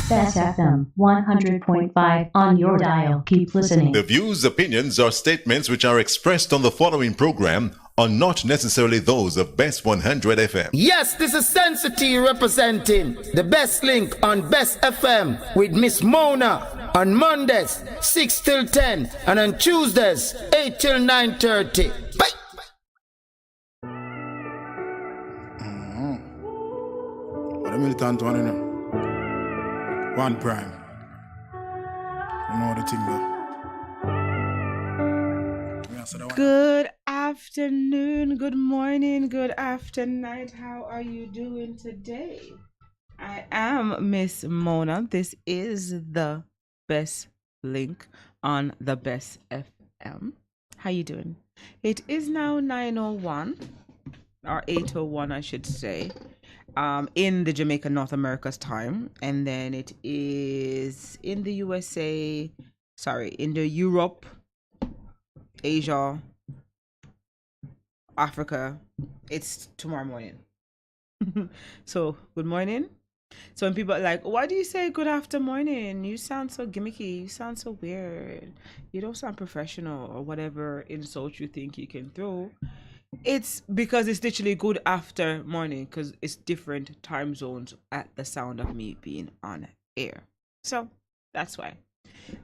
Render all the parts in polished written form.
Bess FM 100.5 on your dial. Keep listening. The views, opinions, or statements which are expressed on the following program are not necessarily those of Bess 100 FM. Yes, this is Sensity representing the best link on Bess FM with Miss Mona on Mondays 6 till 10 and on Tuesdays 8 till 9:30. Bye. What a militant one, you know. One prime. You know the thing there. Good afternoon, good morning, good afternight. How are you doing today? I am Miss Mona. This is the best link on the Bess FM. How you doing? It is now 9:01 or 8:01, I should say. In the Jamaica, North America's time, and then it is in the USA, in the Europe, Asia, Africa, it's tomorrow morning. So, good morning. So when people are like, why do you say good after morning? You sound so gimmicky, you sound so weird, you don't sound professional, or whatever insult you think you can throw. It's because it's literally good after morning, because it's different time zones at the sound of me being on air. So that's why.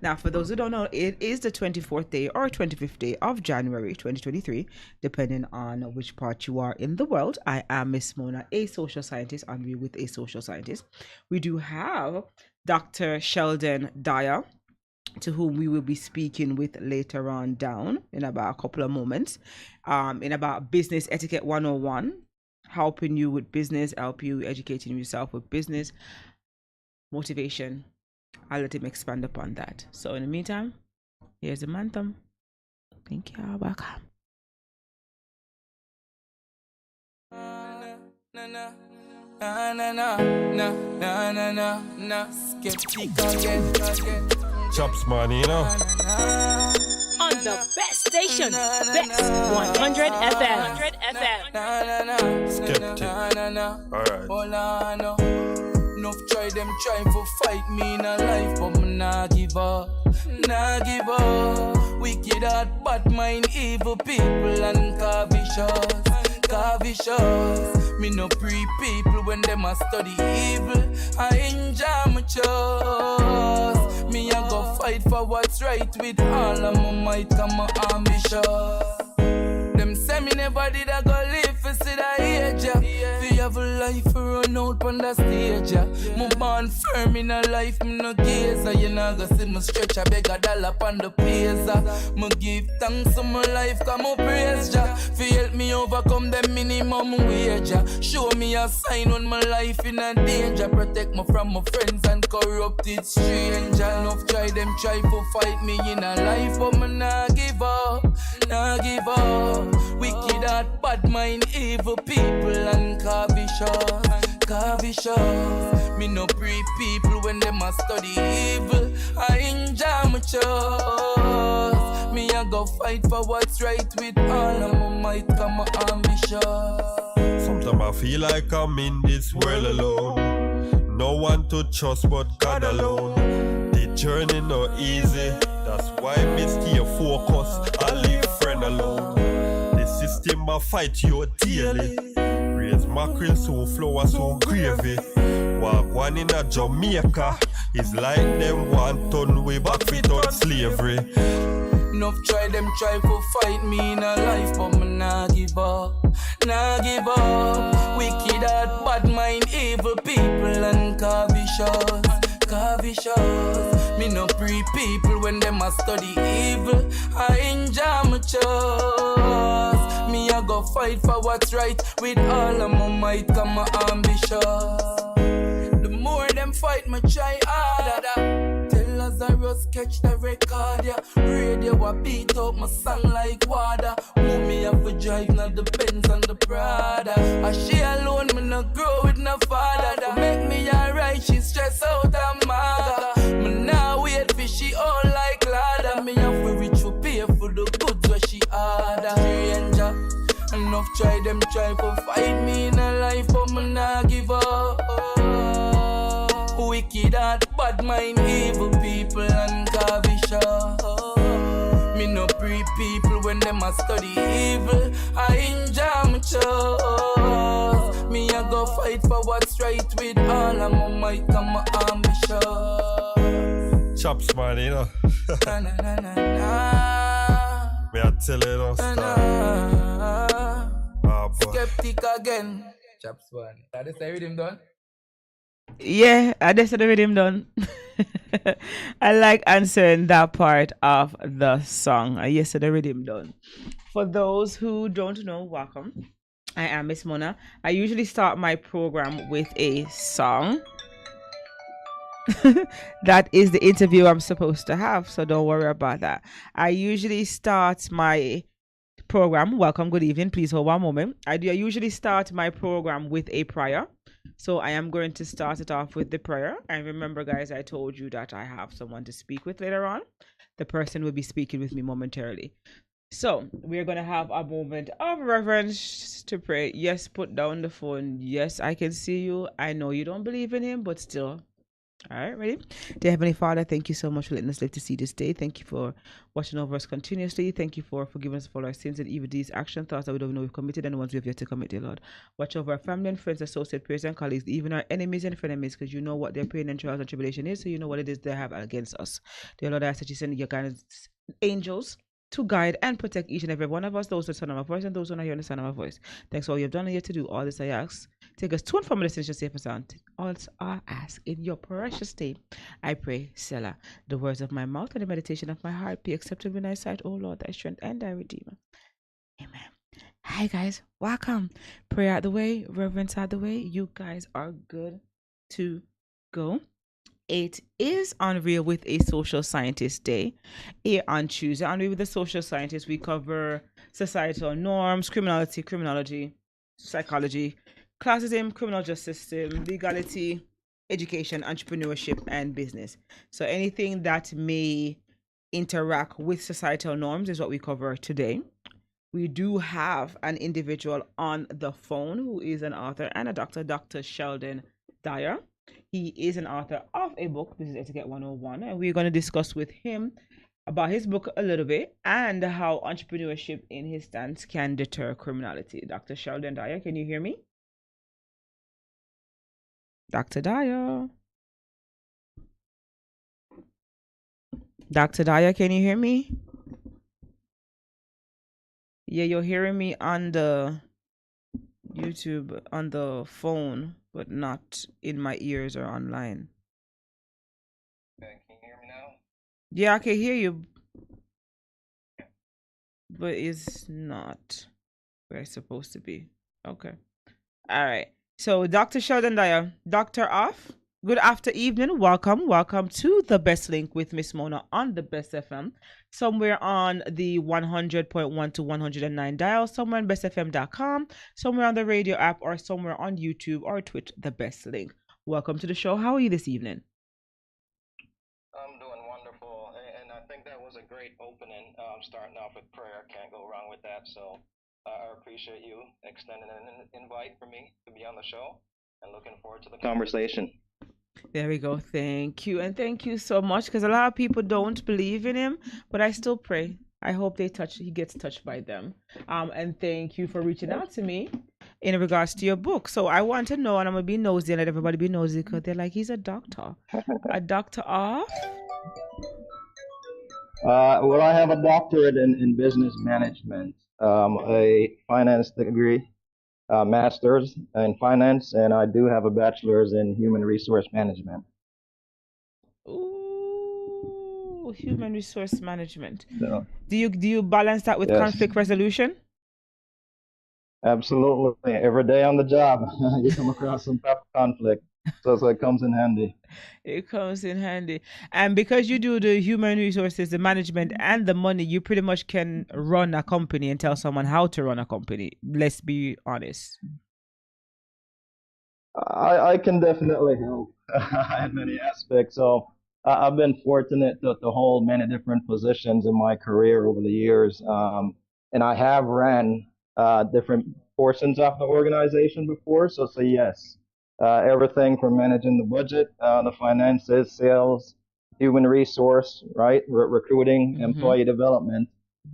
Now, for those who don't know, it is the 24th day or 25th day of January 2023, depending on which part you are in the world. I am Miss Mona, a social scientist, on View with a Social Scientist. We do have Dr. Sheldon Dyer, to whom we will be speaking with later on down in about a couple of moments, in about Business Etiquette 101, helping you with business, help you educating yourself with business, motivation. I'll let him expand upon that. So in the meantime, here's the anthem. Thank you. Welcome. Skeptic again. Chops money, you know. On the best station, Bess 100 FM. Skeptic. Alright. Enough try for fight me in a life, but me nah give up. Wicked heart, bad mind, evil people and Cavicious. Me no pre people when them a study evil. I enjoy my choice. Me a go fight for what's right with all of my might, come my ambitious. Them say me never did I go live for see the age, yeah. Fi have a life for run out on the stage, yeah. Me born firm in a life, me no gaze, you know go see me stretch a beg a dollar on the pace, me give thanks to my life, come up praise, yeah. Fi help me overcome the minimum wage, yeah. Show me a sign when my life in a danger, protect me from my friends and corrupted stranger. Enough try for fight me in a life, but me nah give up. Wicked heart, bad mind, evil people and Cavicious. Me no pre people when them a study evil. I enjoy my choice. Me a go fight for what's right with all of my might, come my ambitious. Sometimes I feel like I'm in this world alone. No one to trust but God alone. The journey not easy. That's why me stay focused. I leave friend alone. The system a fight you daily. Raise mackerel so flour so gravy. Walk one in a Jamaica. It's like them one ton way back without slavery. Enough try for fight me in a life, but me nah give up. Wicked heart, bad mind, evil people and Cavicious. Me no pre people when them a study evil. I enjoy my choice. Me a go fight for what's right with all of my might, come my ambitious. The more them fight, me try harder. Tell Lazarus catch the record, yeah. Radio a beat up my song like water. Move me up for drive, not the Benz and the Prada. I she alone, me no grow with no father. That make me alright, she stress out and maga. Me now wait for she all like ladder. Me have to reach for pay for the goods where she order. Stranger, enough try for fight me in a life, but me nah give up. bad mind evil people and coffee. Me no pre people when them a study evil. I enjoy my chose. Me a go fight for what's right with all of my might and my ambition. Chops, man, you know. Na na na na na. Me I tell you, don't stop. Skeptic again. Chops, man. That is the rhythm done. Yeah, I just said the rhythm done. I like answering that part of the song. Yes, the rhythm done. For those who don't know, welcome. I am Miss Mona. I usually start my program with a song. That is the interview I'm supposed to have, so don't worry about that. I usually start my program. Welcome, good evening. Please hold one moment. I usually start my program with a prayer. So I am going to start it off with the prayer. And remember, guys, I told you that I have someone to speak with later on. The person will be speaking with me momentarily. So we're going to have a moment of reverence to pray. Yes, put down the phone. Yes, I can see you. I know you don't believe in him, but still. All right, ready? Dear Heavenly Father, thank you so much for letting us live to see this day. Thank you for watching over us continuously. Thank you for forgiving us for all our sins and evil deeds, action, thoughts that we don't know we've committed and the ones we have yet to commit, dear Lord. Watch over our family and friends, associates, peers and colleagues, even our enemies and frenemies, because you know what their pain and trials and tribulation is, so you know what it is they have against us. Dear Lord, I ask that you send your guidance angels to guide and protect each and every one of us, those who sound of our voice and those who are not hearing the sound of our voice. Thanks for all you've done and yet to do. All this I ask. Take us to and from a destination safe and sound. All I ask in your precious name. I pray, Selah. The words of my mouth and the meditation of my heart be acceptable in thy sight, O Lord, thy strength and thy redeemer. Amen. Hi guys, welcome. Prayer out the way, reverence out the way. You guys are good to go. It is Unreal with a Social Scientist Day. Here on Tuesday, Unreal with a Social Scientist, we cover societal norms, criminology, psychology, classism, criminal justice system, legality, education, entrepreneurship, and business. So anything that may interact with societal norms is what we cover today. We do have an individual on the phone who is an author and a doctor, Dr. Sheldon Dyer. He is an author of a book, this is Etiquette 101, and we're going to discuss with him about his book a little bit and how entrepreneurship in his stance can deter criminality. Dr. Sheldon Dyer, can you hear me? Dr. Dyer. Dr. Dyer, can you hear me? Yeah, you're hearing me on the YouTube, on the phone, but not in my ears or online. Okay, can you hear me now? Yeah, I can hear you, but it's not where it's supposed to be. Okay. All right. So, Dr. Sheldon Dyer, Dr. Off, good after evening. Welcome to the Best Link with Miss Mona on the Best FM. Somewhere on the 100.1 to 109 dial, somewhere on bestfm.com, somewhere on the radio app, or somewhere on YouTube or Twitch, the Best Link. Welcome to the show. How are you this evening? I'm doing wonderful, and I think that was a great opening, starting off with prayer. Can't go wrong with that, so I appreciate you extending an invite for me to be on the show, and looking forward to the conversation. There we go. Thank you. And thank you so much, because a lot of people don't believe in him, but I still pray. I hope he gets touched by them. And thank you for reaching out to me in regards to your book. So I want to know, and I'm going to be nosy and let everybody be nosy, because they're like, he's a doctor. A doctor of? Well, I have a doctorate in business management, a finance degree, master's in finance, and I do have a bachelor's in human resource management. Ooh, human resource management. So, Do you balance that with yes, conflict resolution? absolutely. Every day on the job, you come across some type of conflict, so it comes in handy. It comes in handy. And because you do the human resources, the management, and the money, you pretty much can run a company and tell someone how to run a company. Let's be honest. I can definitely help in many aspects. So I've been fortunate to hold many different positions in my career over the years, and I have ran different portions of the organization before. So yes, everything from managing the budget, the finances, sales, human resource, right? Recruiting, employee development.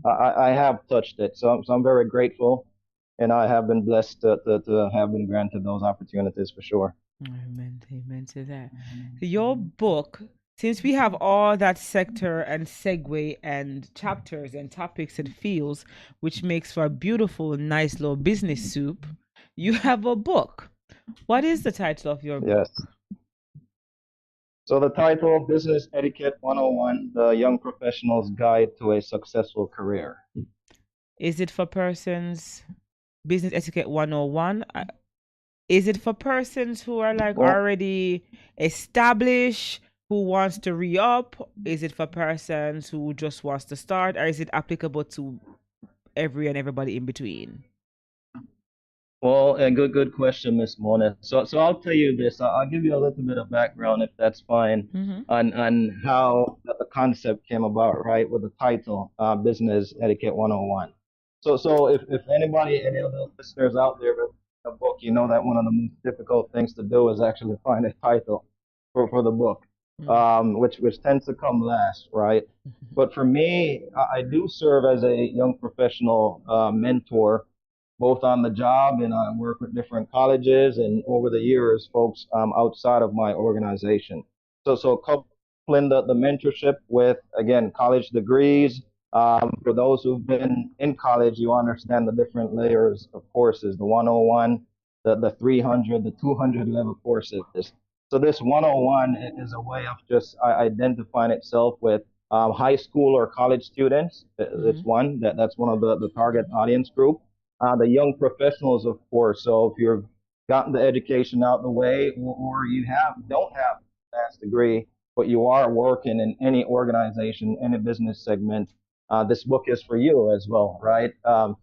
I have touched it. So I'm very grateful. And I have been blessed to have been granted those opportunities for sure. Amen to that. Your book, since we have all that sector and segue and chapters and topics and fields, which makes for a beautiful, nice little business soup, you have a book. What is the title of your book? Yes. So the title, Business Etiquette 101, The Young Professional's Guide to a Successful Career. Is it for persons, Business Etiquette 101? Is it for persons who are like already established, who wants to re-up? Is it for persons who just wants to start? Or is it applicable to everybody in between? Well, a good question, Miss Mona. So I'll tell you this. I'll give you a little bit of background, if that's fine, on how the concept came about, right, with the title, Business Etiquette 101. So if anybody, any of the listeners out there with a book, you know that one of the most difficult things to do is actually find a title for the book, which tends to come last, right? But for me, I do serve as a young professional mentor, both on the job, and I work with different colleges and over the years, folks outside of my organization. So coupling the mentorship with, again, college degrees. For those who've been in college, you understand the different layers of courses, the 101, the 300, the 200 level courses. So this 101 is a way of just identifying itself with high school or college students. It's one, that's one of the target audience group. The young professionals, of course. So if you've gotten the education out the way, or you don't have a master's degree, but you are working in any organization, any business segment, this book is for you as well, right?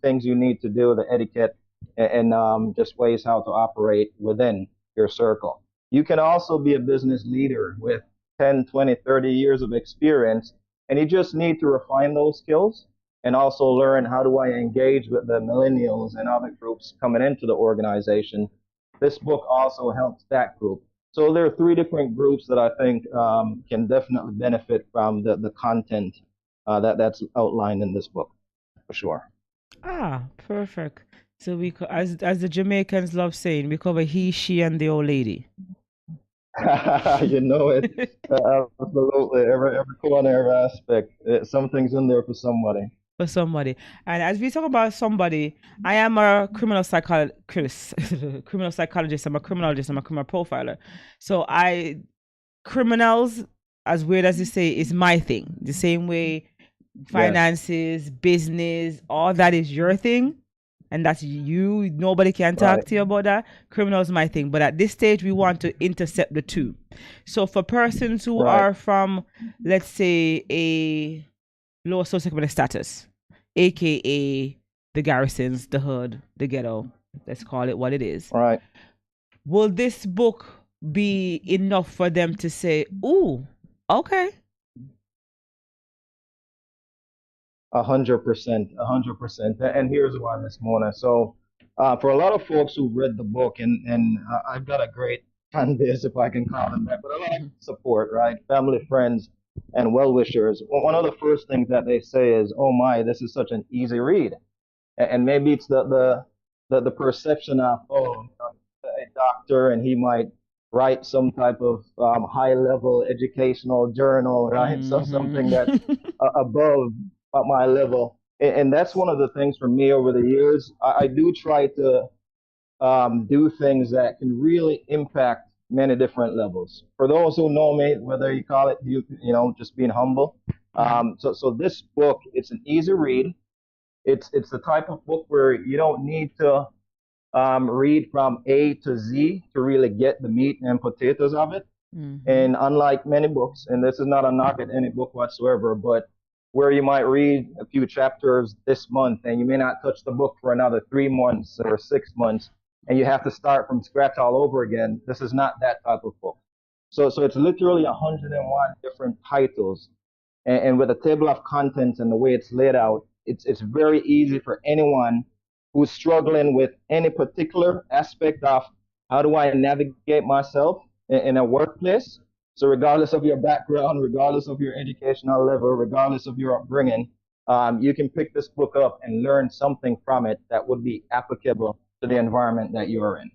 Things you need to do, the etiquette, and just ways how to operate within your circle. You can also be a business leader with 10, 20, 30 years of experience, and you just need to refine those skills and also learn how do I engage with the millennials and other groups coming into the organization. This book also helps that group. So there are three different groups that I think can definitely benefit from the content that's outlined in this book, for sure. Perfect. So we, as the Jamaicans love saying, we cover he, she, and the old lady. You know it. Absolutely. Every corner, every aspect. Something's in there for somebody. And as we talk about somebody, I am a criminal psychologist, I'm a criminologist, I'm a criminal profiler. So criminals, as weird as you say, is my thing. The same way finances, business, all that is your thing. And that's you. Nobody can talk to you about that. Criminal is my thing. But at this stage, we want to intercept the two. So for persons who are from, let's say, a lower socioeconomic status, aka the garrisons, the hood, the ghetto, let's call it what it is. Right. Will this book be enough for them to say, ooh, okay? 100%. And here's why, Miss Mona. So for a lot of folks who read the book, and I've got a great fan base, if I can call them that, but a lot of support, right? Family, friends, and well-wishers. One of the first things that they say is, oh my, this is such an easy read. And maybe it's the perception of, a doctor, and he might write some type of high-level educational journal, right? So something that's above my level. And that's one of the things for me over the years. I do try to do things that can really impact many different levels. For those who know me, whether you call it, just being humble. So this book, it's an easy read. It's the type of book where you don't need to read from A to Z to really get the meat and potatoes of it. And unlike many books, and this is not a knock at any book whatsoever, but where you might read a few chapters this month and you may not touch the book for another 3 months or 6 months, and you have to start from scratch all over again. This is not that type of book. So it's literally 101 different titles. And with a table of contents and the way it's laid out, it's very easy for anyone who's struggling with any particular aspect of How do I navigate myself in a workplace? So regardless of your background, regardless of your educational level, regardless of your upbringing, you can pick this book up and learn something from it that would be applicable to the environment that you are in.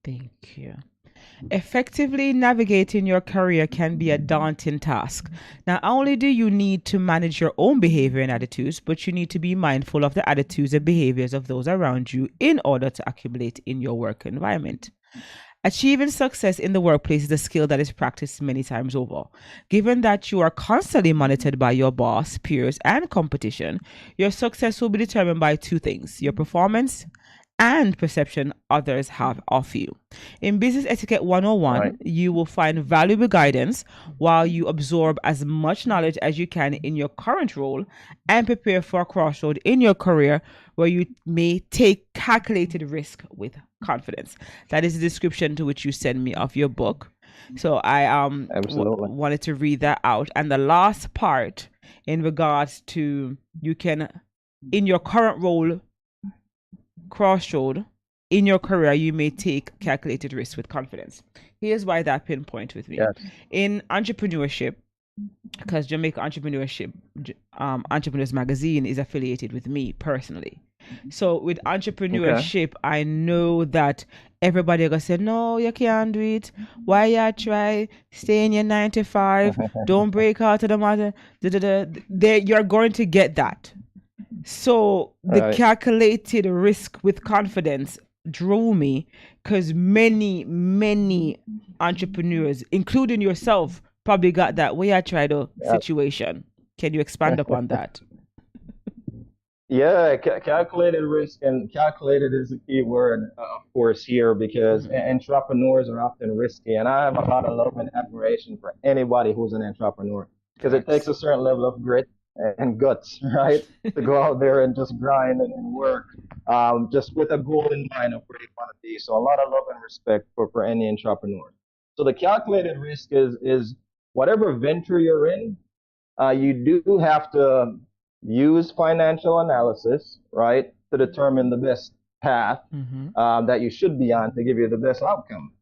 Thank you. Effectively navigating your career can be a daunting task. Not only do you need to manage your own behavior and attitudes, but you need to be mindful of the attitudes and behaviors of those around you in order to accumulate in your work environment. Achieving success in the workplace is a skill that is practiced many times over. Given that you are constantly monitored by your boss, peers, and competition, your success will be determined by two things: your performance and perception others have of you. In Business Etiquette 101, you will find valuable guidance while you absorb as much knowledge as you can in your current role and prepare for a crossroad in your career where you may take calculated risk with confidence. That is the description to which you send me of your book. So I wanted to read that out. And the last part in regards to you can, in your current role, crossroad in your career, you may take calculated risks with confidence. Here's why that pinpoint with me. Yes. In entrepreneurship, because Jamaica Entrepreneurship Entrepreneurs Magazine is affiliated with me personally. So with entrepreneurship, I know that everybody gonna say, no, you can't do it. Why you try? Stay in your 9 to 5. Don't break out of the matter. You're going to get that. So the calculated risk with confidence drew me because many entrepreneurs, including yourself, probably got that way I tried a situation. Can you expand upon that? Yeah, calculated risk, and calculated is a key word, of course, here, because entrepreneurs are often risky. And I have a lot of love and admiration for anybody who's an entrepreneur, because it takes a certain level of grit and guts, right? To go out there and just grind and work, just with a goal in mind of where you want to be. So a lot of love and respect for any entrepreneur. So the calculated risk is whatever venture you're in, you do have to use financial analysis, right, to determine the best path that you should be on to give you the best outcome.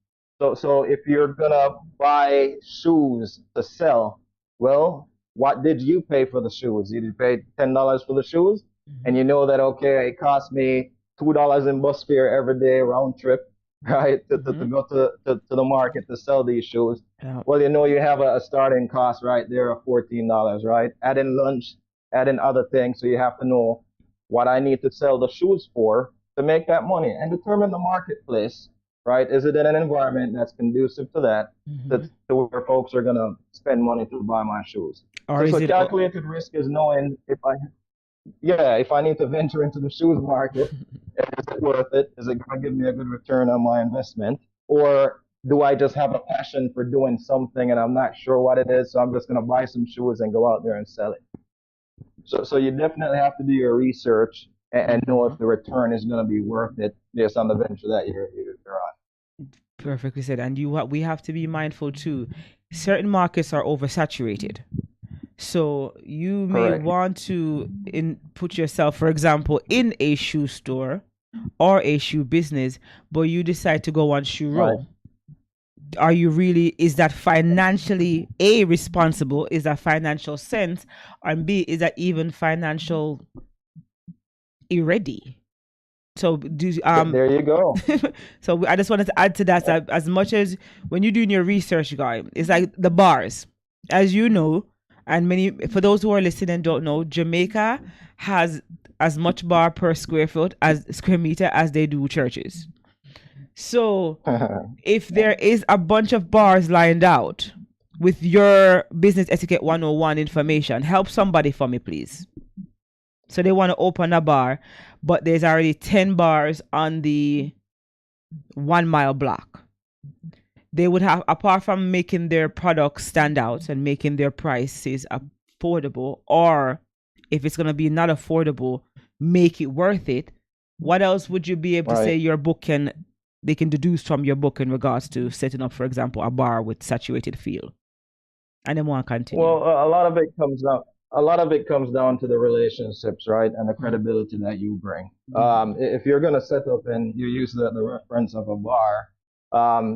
So if you're gonna buy shoes to sell, well, what did you pay for the shoes? You pay $10 for the shoes, and you know that, okay, it cost me $2 in bus fare every day round trip, right, to go to the market to sell these shoes. Yeah. Well, you know you have a starting cost right there of $14, right? Add in lunch, add in other things, so you have to know what I need to sell the shoes for to make that money and determine the marketplace, right? Is it in an environment that's conducive to that, to where folks are going to spend money to buy my shoes? Or so calculated risk is knowing if I need to venture into the shoes market, is it worth it? Is it going to give me a good return on my investment? Or do I just have a passion for doing something and I'm not sure what it is, so I'm just going to buy some shoes and go out there and sell it? So you definitely have to do your research and know if the return is going to be worth it based on the venture that you're on. Perfectly said. And we have to be mindful too. Certain markets are oversaturated. So you may want to put yourself, for example, in a shoe store or a shoe business, but you decide to go on shoe row. Are you really, is that financially A, responsible? Is that financial sense? And B, is that even financial ready? So there you go. So I just wanted to add to that, as much as when you're doing your research, guy, it's like the bars, as you know, and for those who are listening and don't know, Jamaica has as much bar per square meter as they do churches. So if there is a bunch of bars lined out with your Business Etiquette 101 information, help somebody for me, please. So they want to open a bar, but there's already 10 bars on the 1 mile block. They would have, apart from making their products stand out and making their prices affordable, or if it's going to be not affordable, make it worth it. What else would you be able to say your book they can deduce from your book in regards to setting up, for example, a bar with saturated feel? And then want to continue. Well, a lot of it comes a lot of it comes down to the relationships, right, and the credibility that you bring. If you're going to set up and you use the reference of a bar,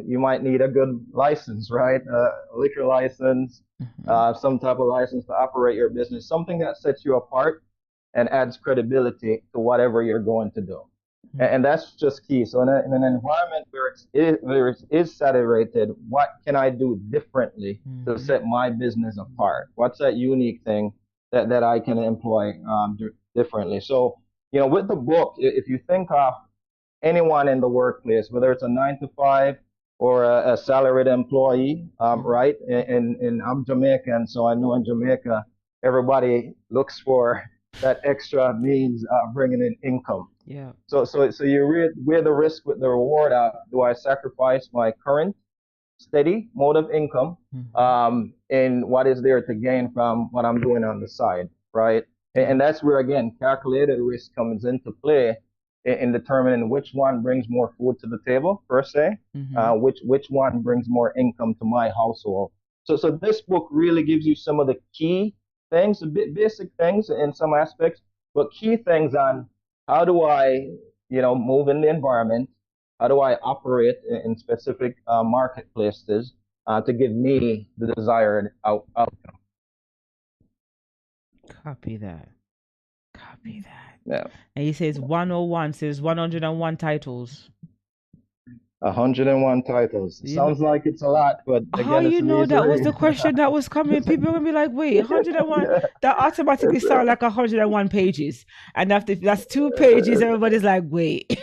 you might need a good license, right? A liquor license, some type of license to operate your business, something that sets you apart and adds credibility to whatever you're going to do. And that's just key. So in an environment where it is saturated, what can I do differently to set my business apart? What's that unique thing that I can employ differently? So, with the book, if you think of anyone in the workplace, whether it's a 9 to 5 or a salaried employee, right? And I'm Jamaican, so I know in Jamaica, everybody looks for that extra means bringing in income. Yeah. So you weigh the risk with the reward. Do I sacrifice my current steady mode of income, and what is there to gain from what I'm doing on the side, right? And that's where, again, calculated risk comes into play in determining which one brings more food to the table, per se, which one brings more income to my household. So this book really gives you some of the key things, a bit basic things in some aspects, but key things on how do I, move in the environment, how do I operate in specific marketplaces to give me the desired outcome. Copy that. Yeah. And he says 101, says 101 titles. 101 titles. Sounds like it's a lot, but again, how you know that was the question that was coming? People are gonna be like, wait, 101? Yeah. That automatically sound like 101 pages. And after that's 2 pages, everybody's like, wait.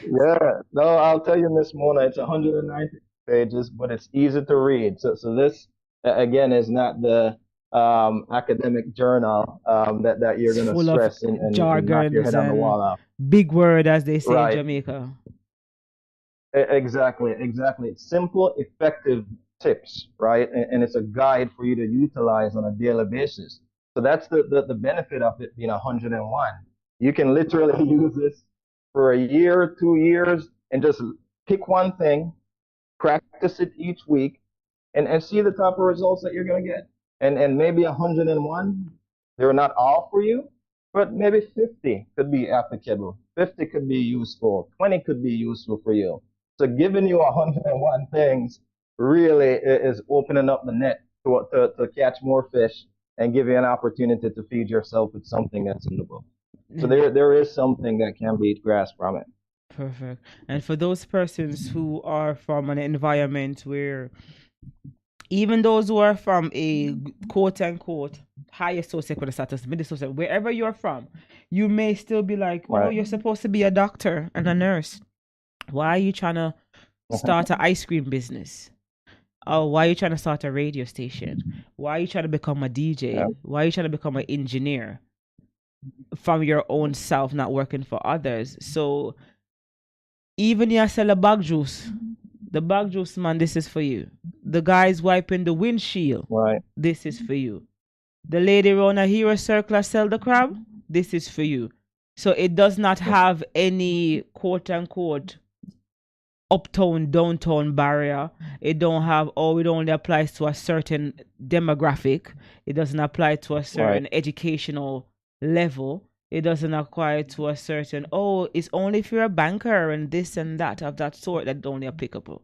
Yeah, no, I'll tell you, Miss Mona, it's 190 pages, but it's easy to read. So this again is not the academic journal that you're gonna stress and knock your head on the wall off. Big word, as they say in Jamaica. Exactly. It's simple, effective tips, right? And it's a guide for you to utilize on a daily basis. So that's the benefit of it being 101. You can literally use this for a year, 2 years, and just pick one thing, practice it each week, and see the type of results that you're going to get. And maybe 101, they're not all for you, but maybe 50 could be applicable. 50 could be useful. 20 could be useful for you. So giving you 101 things really is opening up the net to catch more fish and give you an opportunity to feed yourself with something that's in the book. So there is something that can be grasped from it. Perfect. And for those persons who are from an environment where, even those who are from a quote unquote higher socioeconomic status, middle social, wherever you're from, you may still be like, oh, you're supposed to be a doctor and a nurse. Why are you trying to start an ice cream business? Oh, why are you trying to start a radio station? Why are you trying to become a DJ? Yeah. Why are you trying to become an engineer from your own self, not working for others? So even you sell a bag juice, the bag juice man, this is for you. The guys wiping the windshield, this is for you. The lady around a hero circle sell the crab, this is for you. So it does not have any quote unquote uptown, downtown barrier. It don't have, it only applies to a certain demographic. It doesn't apply to a certain educational level. It doesn't apply to a certain, it's only if you're a banker and this and that of that sort that's only applicable.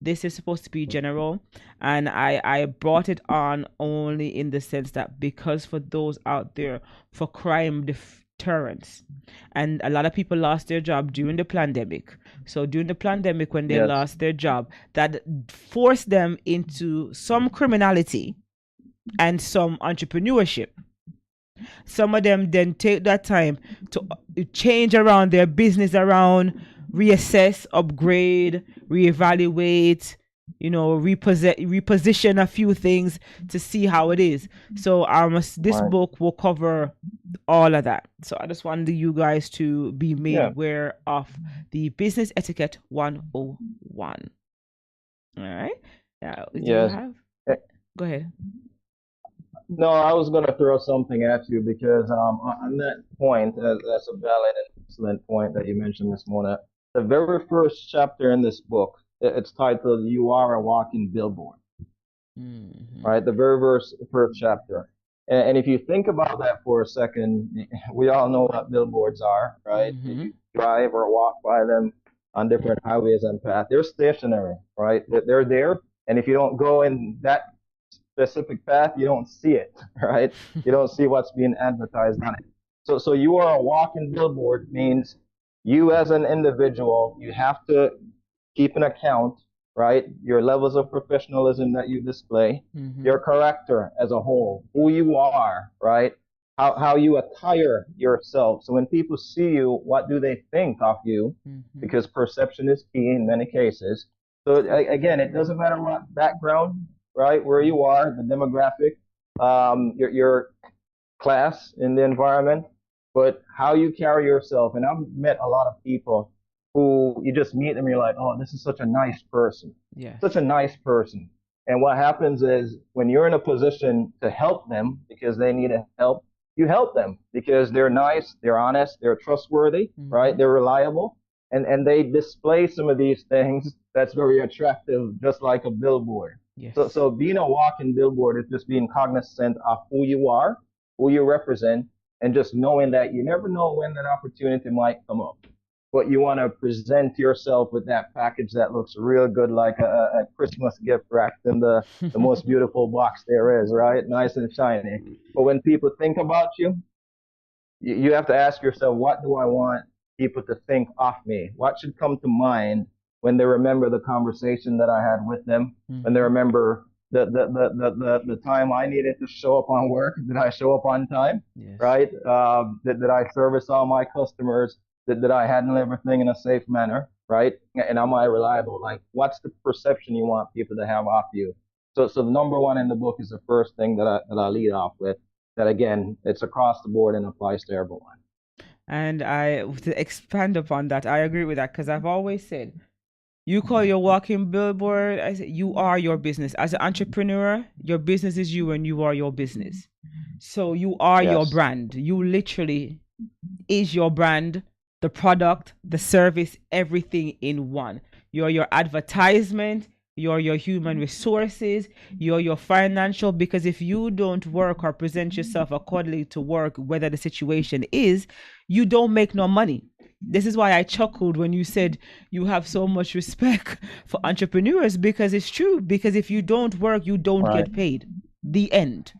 This is supposed to be general. And I brought it on only in the sense that because for those out there, for crime deterrence. And a lot of people lost their job during the pandemic. So during the pandemic, when they lost their job, that forced them into some criminality and some entrepreneurship. Some of them then take that time to change around their business around, reassess, upgrade, reevaluate, reposition a few things to see how it is. So this book will cover all of that. So I just wanted you guys to be made aware of the Business Etiquette 101. All right. Now, go ahead. No, I was going to throw something at you because on that point, that's a valid and excellent point that you mentioned this morning. The very first chapter in this book, it's titled "You Are a Walking Billboard." Mm-hmm. Right, the very first chapter. And if you think about that for a second, we all know what billboards are, right? If you drive or walk by them on different highways and paths, they're stationary, right? They're there. And if you don't go in that specific path, you don't see it, right? You don't see what's being advertised on it. So you are a walking billboard means you as an individual, you have to keep an account, right? Your levels of professionalism that you display, your character as a whole, who you are, right? How you attire yourself. So when people see you, what do they think of you? Because perception is key in many cases. So again, it doesn't matter what background, right? Where you are, the demographic, your class in the environment, but how you carry yourself. And I've met a lot of people who you just meet them, you're like, oh, this is such a nice person. Yeah. Such a nice person. And what happens is when you're in a position to help them because they need help, you help them because they're nice, they're honest, they're trustworthy, right? They're reliable. And they display some of these things that's very attractive, just like a billboard. Yes. So being a walking billboard is just being cognizant of who you are, who you represent, and just knowing that you never know when that opportunity might come up. But you want to present yourself with that package that looks real good, like a Christmas gift wrapped in the most beautiful box there is, right? Nice and shiny. But when people think about you, you have to ask yourself, what do I want people to think of me? What should come to mind when they remember the conversation that I had with them, when they remember the time I needed to show up on work? Did I show up on time? Yes. Right? Did I service all my customers? Did I handle everything in a safe manner? Right? And am I reliable? Like, what's the perception you want people to have of you? So the number one in the book is the first thing that I lead off with. That again, it's across the board and applies to everyone. And to expand upon that, I agree with that because I've always said, you call your walking billboard, I say you are your business. As an entrepreneur, your business is you and you are your business. So you are your brand. You literally is your brand, the product, the service, everything in one. You're your advertisement, you're your human resources, you're your financial, because if you don't work or present yourself accordingly to work, whether the situation is, you don't make no money. This is why I chuckled when you said you have so much respect for entrepreneurs, because it's true. Because if you don't work, you don't get paid. The end.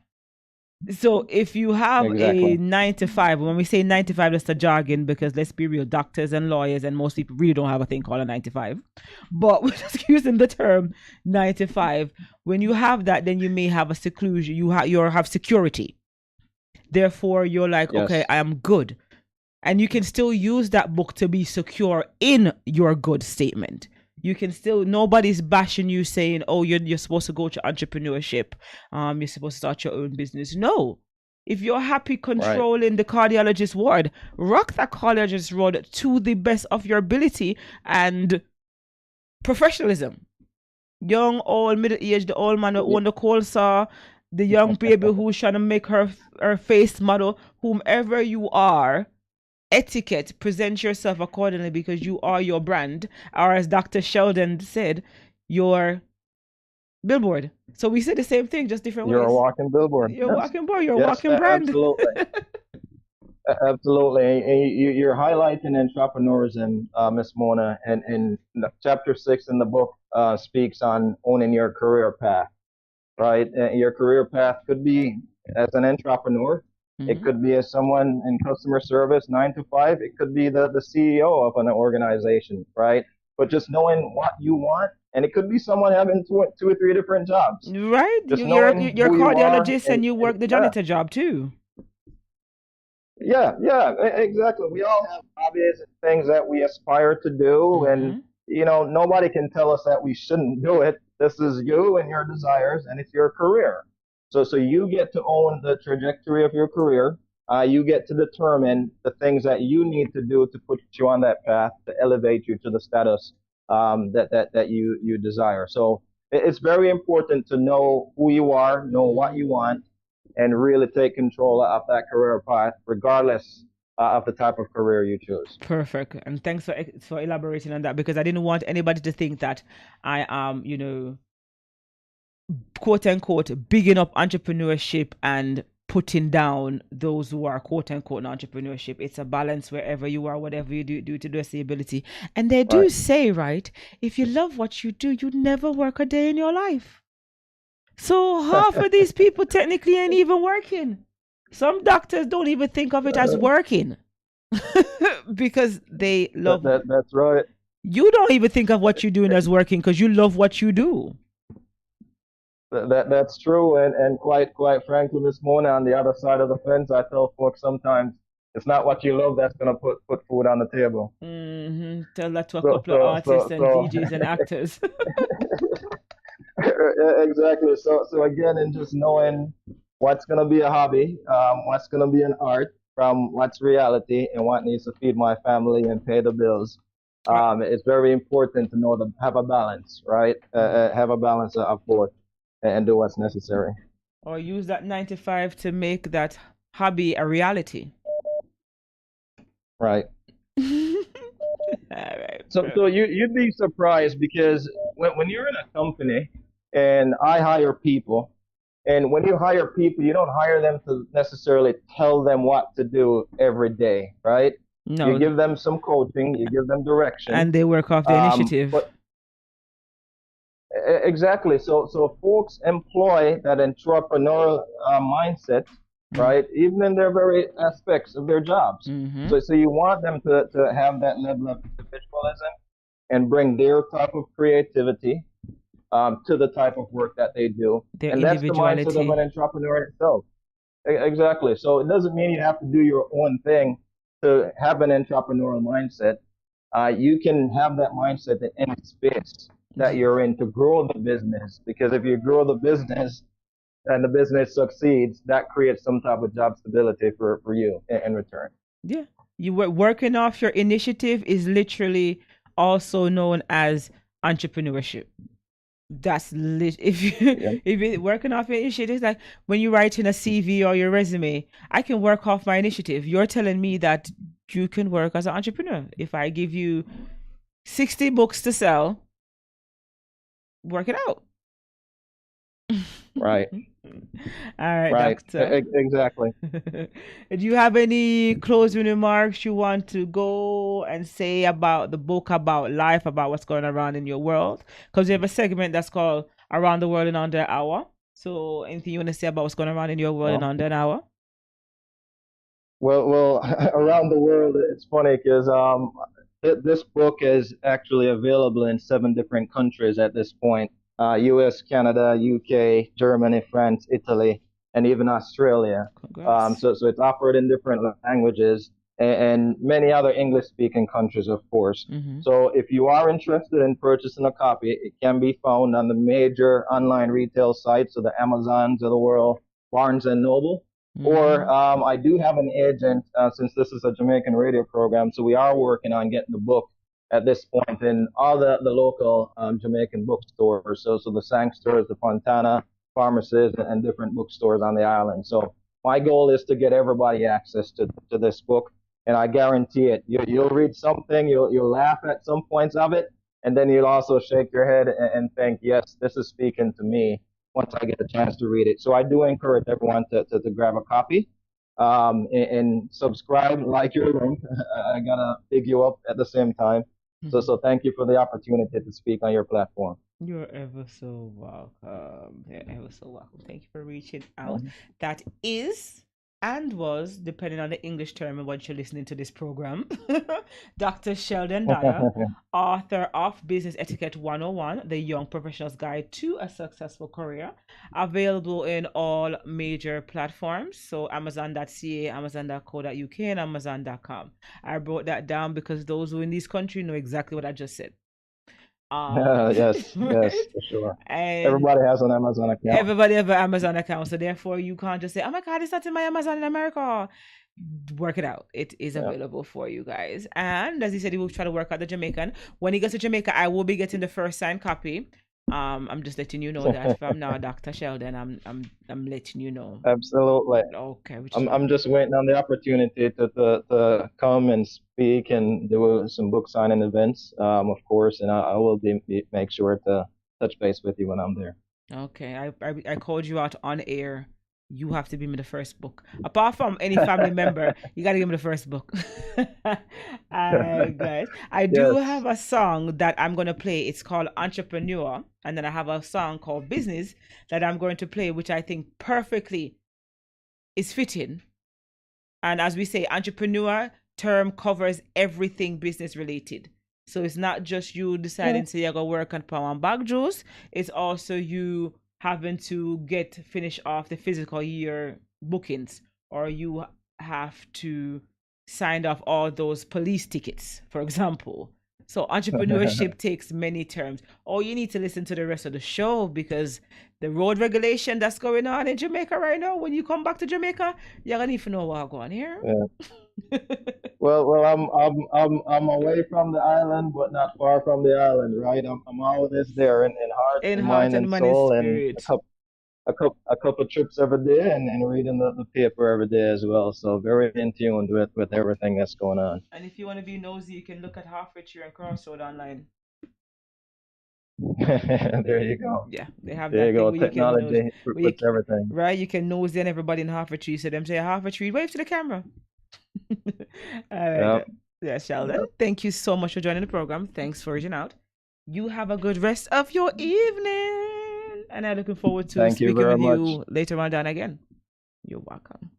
So if you have a 9 to 5, when we say 9 to 5, that's the jargon, because let's be real, doctors and lawyers and most people really don't have a thing called a 9 to 5. But we're just using the term 9 to 5. When you have that, then you may have a seclusion. You have security. Therefore, you're like, okay, I am good. And you can still use that book to be secure in your good statement. You can still, nobody's bashing you saying, oh, you're supposed to go to entrepreneurship. You're supposed to start your own business. No. If you're happy controlling the cardiologist ward, rock that cardiologist ward to the best of your ability and professionalism. Young, old, middle-aged, the old man who owned the cold saw, the young baby who's trying to make her face model, whomever you are, etiquette, present yourself accordingly because you are your brand, or as Dr. Sheldon said, your billboard. So we say the same thing, just different ways. You're a walking billboard. You're a walking board. You're a walking brand. Absolutely. Absolutely. And you're highlighting entrepreneurism, Miss Mona, and chapter 6 in the book speaks on owning your career path, right? Your career path could be as an entrepreneur. It could be as someone in customer service, 9 to 5. It could be the CEO of an organization, right? But just knowing what you want, and it could be someone having two or three different jobs. Right. You're a cardiologist and you work the janitor job too. Yeah, exactly. We all have hobbies and things that we aspire to do. And, nobody can tell us that we shouldn't do it. This is you and your desires, and it's your career. So you get to own the trajectory of your career. You get to determine the things that you need to do to put you on that path to elevate you to the status that you desire. So it's very important to know who you are, know what you want, and really take control of that career path, regardless of the type of career you choose. Perfect. And thanks for elaborating on that, because I didn't want anybody to think that I am, quote unquote, bigging up entrepreneurship and putting down those who are quote unquote in entrepreneurship. It's a balance wherever you are, whatever you do to the best of your ability. And they do say, right, if you love what you do, you'd never work a day in your life. So half of these people technically ain't even working. Some doctors don't even think of it as working because they love That's right. You don't even think of what you're doing as working because you love what you do. That's true, and quite frankly, Miss Mona, on the other side of the fence, I tell folks sometimes it's not what you love that's gonna put food on the table. Tell that to a couple of artists and DJs and actors. Exactly. So again, in just knowing what's gonna be a hobby, what's gonna be an art, from what's reality, and what needs to feed my family and pay the bills. It's very important to know to have a balance, right? Have a balance of both, and do what's necessary. Or use that 9 to 5 to make that hobby a reality. Right. All right. So you'd be surprised because when you're in a company and I hire people, and when you hire people, you don't hire them to necessarily tell them what to do every day, right? No. You give them some coaching, you give them direction, and they work off the initiative. Exactly. So folks employ that entrepreneurial mindset, right? Even in their very aspects of their jobs. So you want them to have that level of individualism and bring their type of creativity to the type of work that they do. And that's the mindset of an entrepreneur itself. Exactly. So it doesn't mean you have to do your own thing to have an entrepreneurial mindset. You can have that mindset in any space that you're in to grow the business, because if you grow the business and the business succeeds, that creates some type of job stability for you in return. Yeah. You were working off your initiative is literally also known as entrepreneurship. That's if you're working off your initiative, it's like when you write in a CV or your resume, I can work off my initiative. You're telling me that you can work as an entrepreneur. If I give you 60 books to sell, work it out. Right. All right, right. Doctor. Exactly. Do you have any closing remarks you want to go and say about the book, about life, about what's going around in your world? Because we have a segment that's called Around the World in Under an Hour. So anything you want to say about what's going around in your world in under an hour? Well, around the world, it's funny because this book is actually available in 7 different countries at this point. US, Canada, UK, Germany, France, Italy, and even Australia. So it's offered in different languages and many other English-speaking countries, of course. So if you are interested in purchasing a copy, it can be found on the major online retail sites, so the Amazons of the world, Barnes and Noble. Or I do have an agent, since this is a Jamaican radio program, so we are working on getting the book at this point in all the local Jamaican bookstores. So the Sangsters, the Fontana pharmacies, and different bookstores on the island. So my goal is to get everybody access to this book, and I guarantee it. You'll read something, you'll laugh at some points of it, and then you'll also shake your head and think, yes, this is speaking to me once I get a chance to read it. So I do encourage everyone to grab a copy. And subscribe, like your link. I gotta big you up at the same time. So thank you for the opportunity to speak on your platform. You're ever so welcome. You're ever so welcome. Thank you for reaching out. That is and was, depending on the English term and what you're listening to this program, Dr. Sheldon Dyer, author of Business Etiquette 101, The Young Professional's Guide to a Successful Career, available in all major platforms. So Amazon.ca, Amazon.co.uk, and Amazon.com. I wrote that down because those who in this country know exactly what I just said. Yes, for sure. And everybody has an Amazon account. Everybody have an Amazon account, so therefore you can't just say, "Oh my God, it's not in my Amazon in America." Work it out. It is available for you guys. And as he said, he will try to work out the Jamaican. When he gets to Jamaica, I will be getting the first signed copy. I'm just letting you know that from now, Dr. Sheldon. I'm letting you know. Absolutely. Okay. I'm just waiting on the opportunity to come and speak and do some book signing events, of course, and I will make sure to touch base with you when I'm there. Okay. I called you out on air you have to give me the first book. Apart from any family member, you got to give me the first book. Guys, I do have a song that I'm going to play. It's called Entrepreneur. And then I have a song called Business that I'm going to play, which I think perfectly is fitting. And as we say, entrepreneur term covers everything business related. So it's not just you deciding to you're going to work on power and bag juice. It's also you having to finish off the physical year bookings, or you have to sign off all those police tickets, for example. So entrepreneurship takes many terms. Or you need to listen to the rest of the show, because the road regulation that's going on in Jamaica right now, when you come back to Jamaica, you're gonna need to know what's going on here. Yeah. Well, I'm away from the island, but not far from the island, right? I'm always there in heart, mind, and soul, and a couple trips every day, and reading the paper every day as well. So very in tune with everything that's going on. And if you want to be nosy, you can look at Halfway Tree and Crossroad online. There you go. Yeah, they have there that you go. thing Technology puts everything. Right, you can nosy on everybody in Halfway Tree. So them say Halfway Tree, wave to the camera. All right. Yeah, Sheldon. Thank you so much for joining the program. Thanks for reaching out. You have a good rest of your evening. And I'm looking forward to speaking with you later on down again. You're welcome.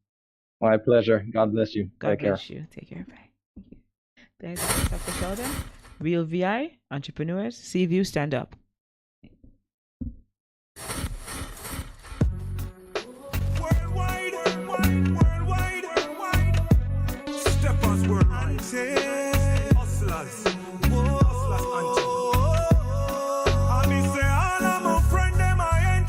My pleasure. God bless you. God bless you. Take care. Bye. Thank you. There's Dr. Sheldon. Real VI, entrepreneurs, see view, stand up. Worldwide. Steppers were hustlers.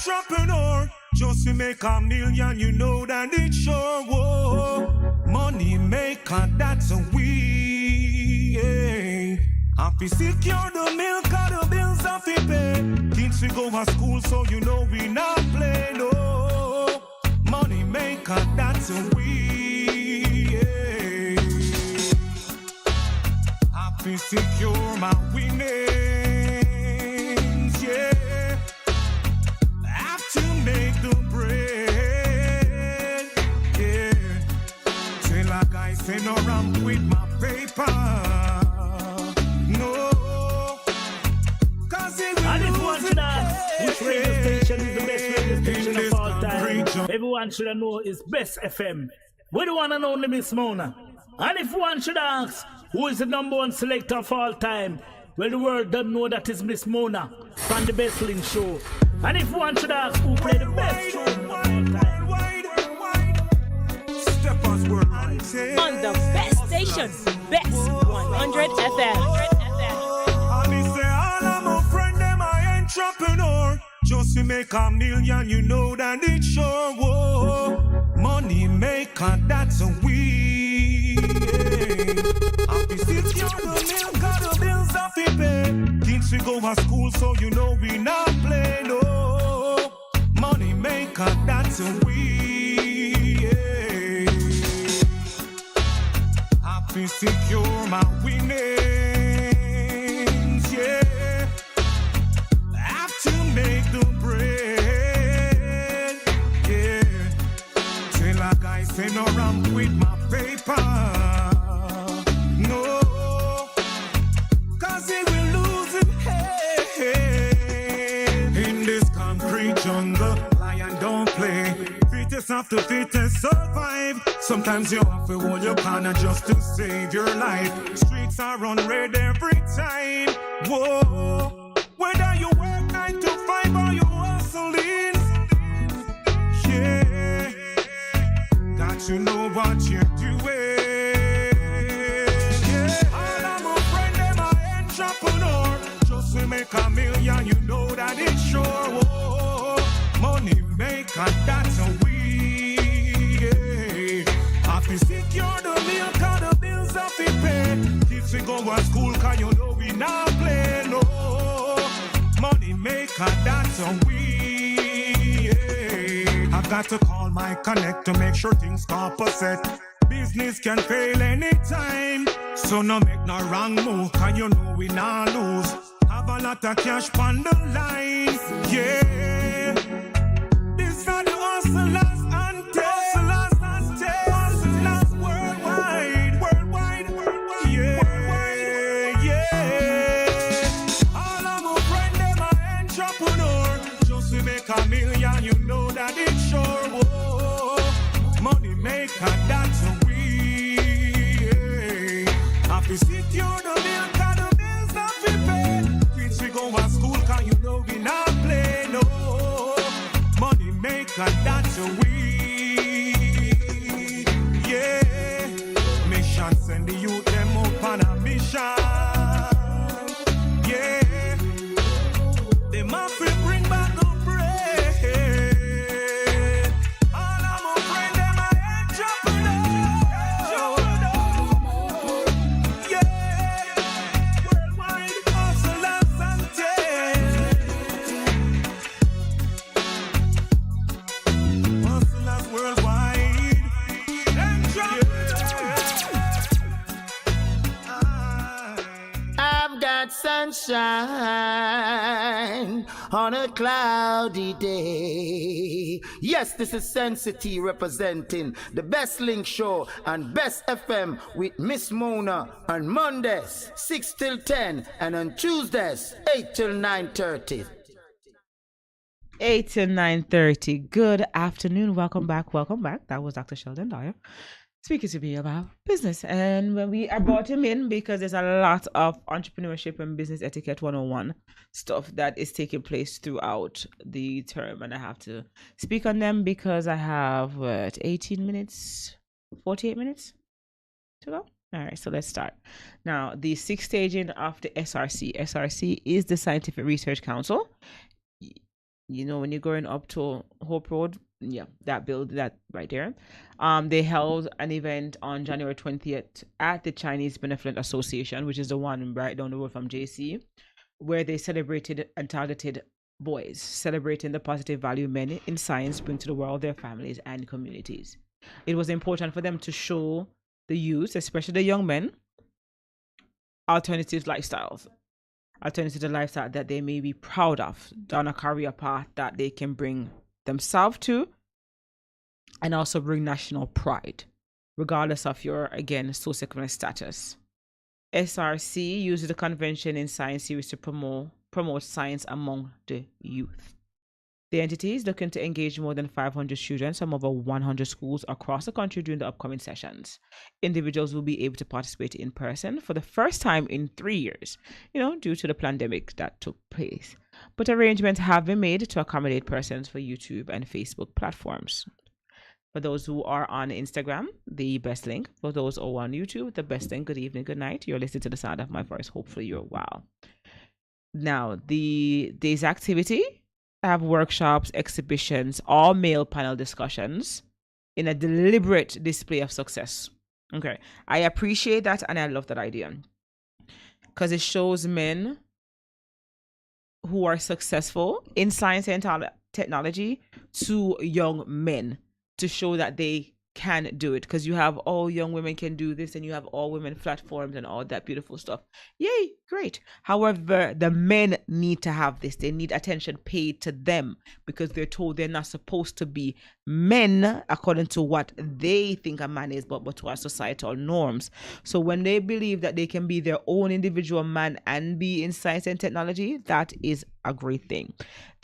Entrepreneur, just to make $1 million, you know that it's sure. Whoa. Money maker, that's a we. Yeah. Happy secure the milk, the bills have to pay. Kids we go to school, so you know we not play. No. Money maker, that's a we. Yeah. Happy secure my winnings. Yeah. Make the bread, yeah. Say like I say, no wrong with my paper, no. Cause it will everyone should ask which radio station is the best radio station of all time. Everyone should know is Bess FM. We the one and only Miss Mona. And if one should ask who is the #1 selector of all time, well, the world doesn't know that is Miss Mona from the Best Link Show. And if one should ask who played the best show of all time, Steppers were on the best station, Best 100 FM. I say all of my friends, them are entrepreneur. Just to make $1 million, you know that it's sure. Whoa. Money maker, that's a we. Happy secure the milk, got the bills off the pay. Kids we go to school, so you know we not play. No. Money maker, that's a we. Yeah. Happy secure my winnings. Yeah. Have to make the bread. Yeah. Say like I say, no wrong with my paper. No. Cause it will lose it. Hey. In this concrete jungle, lion don't play. Fittest have to fittest survive. Sometimes you have to hold your corner just to save your life. Streets are run red every time. Whoa. Whether you work 9 to 5 or you hustling, yeah. Got to know what you're doing. Yeah. All of my friends, them are entrepreneur. Just to make $1 million, you know that it's sure. Whoa. Money maker, that's a we. Yeah. Happy secure the milk, the bills have to pay. Kids we go to school, cause you know we not play. No. Money maker, that's a we. Yeah. I got to call my connect to make sure things set. Business can fail anytime, so no make no wrong move, cause you know we not lose. Have a lot of cash on the line, yeah. These are the hustlers and cause that's a we. Yeah, mission send the youth them up on a mission. Yeah, they must bring back the bread. All of my friends them are entrepreneurs. Yeah, worldwide hustlers and hustlers worldwide. I've got sunshine on a cloudy day. Yes, this is Sensity representing the Best Link Show and Best FM with Miss Mona on Mondays 6 till 10 and on Tuesdays 8 till 9:30. 8 till 9:30. Good afternoon. Welcome back. Welcome back. That was Dr. Sheldon Dyer speaking to me about business. And when I brought him in because there's a lot of entrepreneurship and business etiquette 101 stuff that is taking place throughout the term. And I have to speak on them because I have, 18 minutes, 48 minutes to go? All right, so let's start. Now, the sixth staging of the SRC. SRC is the Scientific Research Council. You know, when you're going up to Hope Road, yeah, that right there. They held an event on January 20th at the Chinese Benevolent Association, which is the one right down the road from JC, where they celebrated and targeted boys, celebrating the positive value men in science bring to the world, their families, and communities. It was important for them to show the youth, especially the young men, alternative lifestyles that they may be proud of, down a career path that they can bring themselves to, and also bring national pride, regardless of your, again, socioeconomic status. SRC uses the convention in science series to promote science among the youth. The entity is looking to engage more than 500 students from over 100 schools across the country during the upcoming sessions. Individuals will be able to participate in person for the first time in 3 years, due to the pandemic that took place. But arrangements have been made to accommodate persons for YouTube and Facebook platforms. For those who are on Instagram, the best link. For those who are on YouTube, the best link. Good evening, good night. You're listening to the sound of my voice. Hopefully you're well. Now, the day's activity have workshops, exhibitions, all male panel discussions in a deliberate display of success. Okay, I appreciate that and I love that idea because it shows men who are successful in science and technology to young men to show that they can do it, because you have all young women can do this and you have all women platforms and all that beautiful stuff. Yay, great. However, the men need to have this. They need attention paid to them because they're told they're not supposed to be men according to what they think a man is, but to our societal norms. So when they believe that they can be their own individual man and be in science and technology, that is a great thing.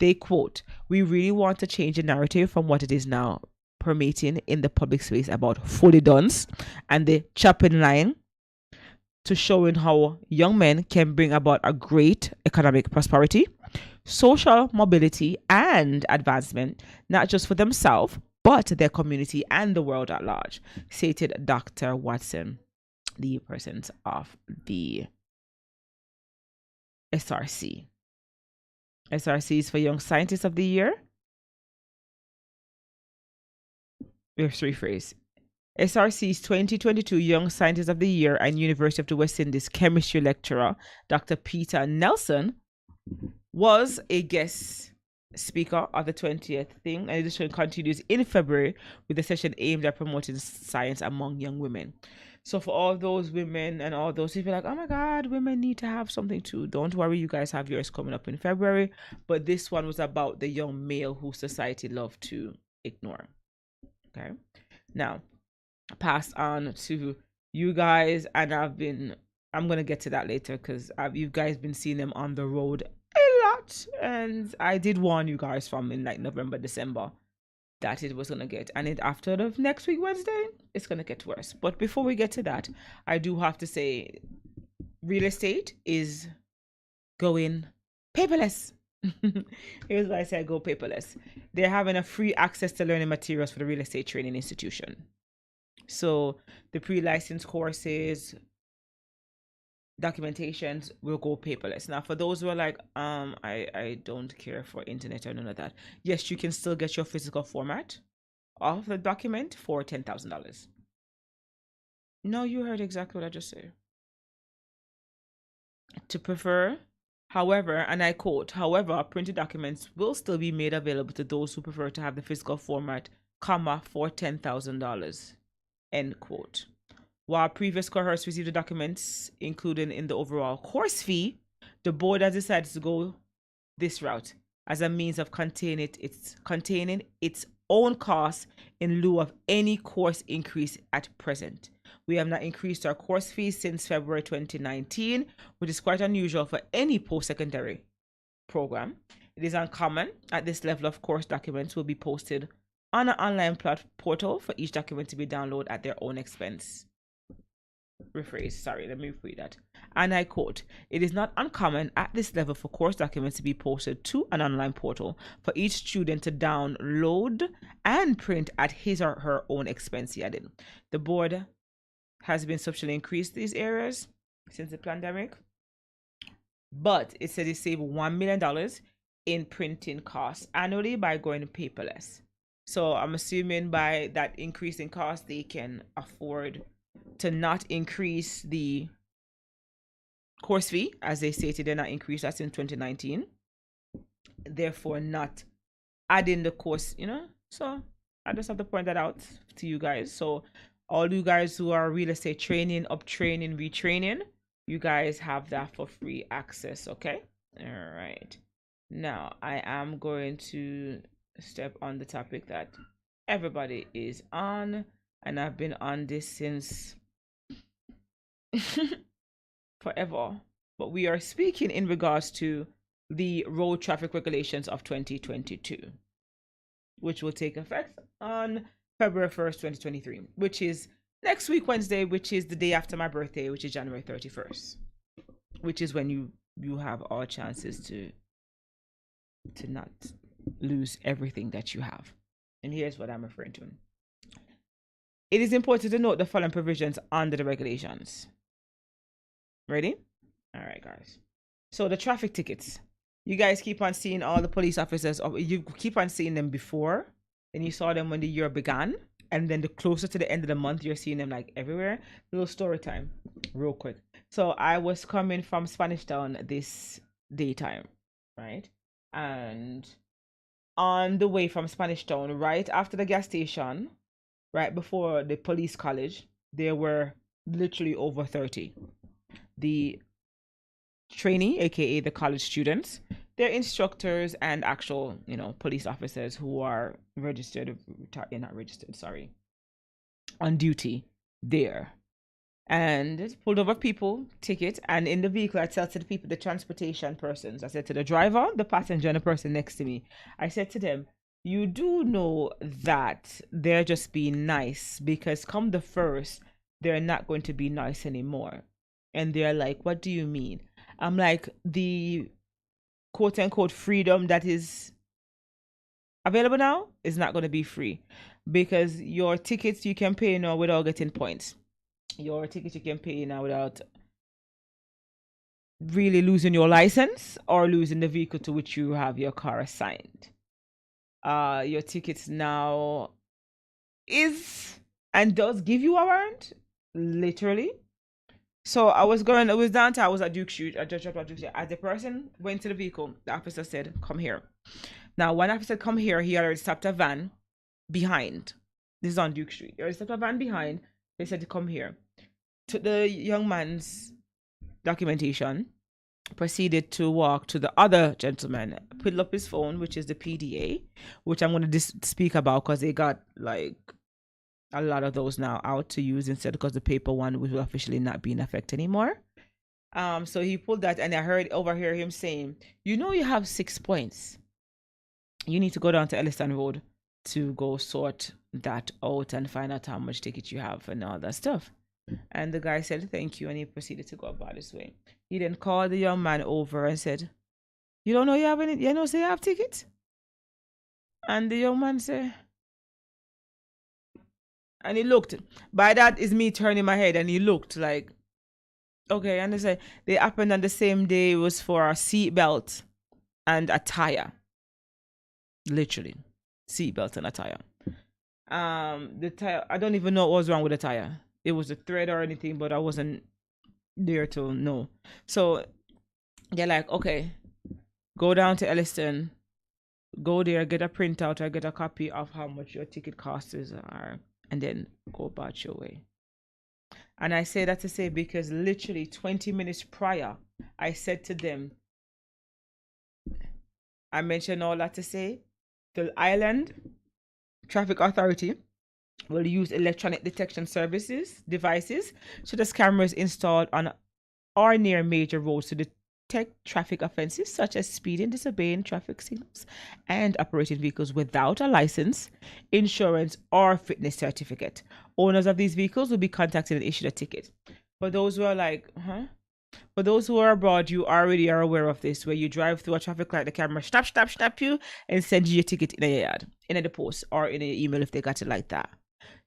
They quote, "We really want to change the narrative from what it is now permeating in the public space about fully dones and the chopping line to showing how young men can bring about a great economic prosperity, social mobility, and advancement, not just for themselves, but their community and the world at large," stated Dr. Watson, the president of the SRC. SRC is for Young Scientist of the Year. We have three phrases. SRC's 2022 Young Scientist of the Year and University of the West Indies chemistry lecturer, Dr. Peter Nelson, was a guest speaker of the 20th thing, and this continues in February with a session aimed at promoting science among young women. So for all those women and all those people like, oh my God, women need to have something too, don't worry, you guys have yours coming up in February. But this one was about the young male who society loved to ignore. Okay, now pass on to you guys, and I'm gonna get to that later because you guys been seeing them on the road a lot, and I did warn you guys from in like November, December that it was gonna get, and it after the next week Wednesday it's gonna get worse. But before we get to that, I do have to say real estate is going paperless. Here's why I said go paperless. They're having a free access to learning materials for the real estate training institution. So the pre-licensed courses, documentations will go paperless. Now, for those who are like, I don't care for internet or none of that. Yes, you can still get your physical format of the document for $10,000. No, you heard exactly what I just said. To prefer, however, and I quote, however, printed documents will still be made available to those who prefer to have the physical format, comma, for $10,000, end quote. While previous cohorts received the documents included in the overall course fee, the board has decided to go this route as a means of containing its own costs in lieu of any course increase at present. We have not increased our course fees since February 2019, which is quite unusual for any post-secondary program. It is uncommon at this level of course documents will be posted on an online portal for each document to be downloaded at their own expense. Let me read that. And I quote, it is not uncommon at this level for course documents to be posted to an online portal for each student to download and print at his or her own expense, he added. The board has been substantially increased these areas since the pandemic, but it said it saved $1 million in printing costs annually by going paperless. So I'm assuming by that increase in cost, they can afford to not increase the course fee, as they stated they're not increased that in 2019, therefore not adding the course, so I just have to point that out to you guys. So all you guys who are real estate training, up training, retraining, you guys have that for free access. Okay, all right. Now I am going to step on the topic that everybody is on, and I've been on this since forever, but we are speaking in regards to the road traffic regulations of 2022, which will take effect on February 1st, 2023, which is next week, Wednesday, which is the day after my birthday, which is January 31st, which is when you have all chances to not lose everything that you have. And here's what I'm referring to. It is important to note the following provisions under the regulations. Ready? All right, guys. So the traffic tickets. You guys keep on seeing all the police officers, or you keep on seeing them before, and you saw them when the year began, and then the closer to the end of the month, you're seeing them like everywhere. Little story time, real quick. So I was coming from Spanish Town this daytime, right? And on the way from Spanish Town, right after the gas station, right before the police college, there were literally over 30. The trainee, aka the college students, they're instructors and actual, police officers who are on duty there. And pulled over people, ticket, and in the vehicle I tell to the people, the transportation persons, I said to the driver, the passenger, and the person next to me, I said to them, you do know that they're just being nice, because come the first, they're not going to be nice anymore. And they're like, what do you mean? I'm like, the quote unquote freedom that is available now is not going to be free, because your tickets you can pay now without getting points. Your tickets you can pay now without really losing your license or losing the vehicle to which you have your car assigned. Your tickets now is and does give you a warrant, literally. So I was downtown, I was at Duke Street, at Duke Street. As the person went to the vehicle, the officer said, come here. Now, when officer come here, he already stopped a van behind. This is on Duke Street. He already stopped a van behind. They said to come here. Took the young man's documentation, proceeded to walk to the other gentleman, pulled up his phone, which is the PDA, which I'm going to speak about because they got like a lot of those now out to use instead, because the paper one will officially not be in effect anymore. So he pulled that, and I overhear him saying, you have 6 points. You need to go down to Elliston Road to go sort that out and find out how much ticket you have and all that stuff. And the guy said, thank you, and he proceeded to go about his way. He then called the young man over and said, You don't know you have any, you know, say you have tickets? And the young man say, and he looked. By that is me turning my head, and he looked like, okay. And they say they happened on the same day. It was for a seat belt and a tire. Literally, seat belt and a tire. The tire, I don't even know what was wrong with the tire. It was a thread or anything, but I wasn't there to know. So they're like, okay, go down to Elliston, go there, get a printout or get a copy of how much your ticket costs are, and then go about your way. And I say that to say because literally 20 minutes prior, I said to them, I mentioned all that to say, the island traffic authority will use electronic detection services devices, such as cameras installed on or near major roads to detect traffic offenses such as speeding, disobeying traffic signals, and operating vehicles without a license, insurance, or fitness certificate. Owners of these vehicles will be contacted and issued a ticket. For those who are like, For those who are abroad, you already are aware of this, where you drive through a traffic light, the camera snap you, and send you your ticket in a yard, in the post, or in an email if they got it like that.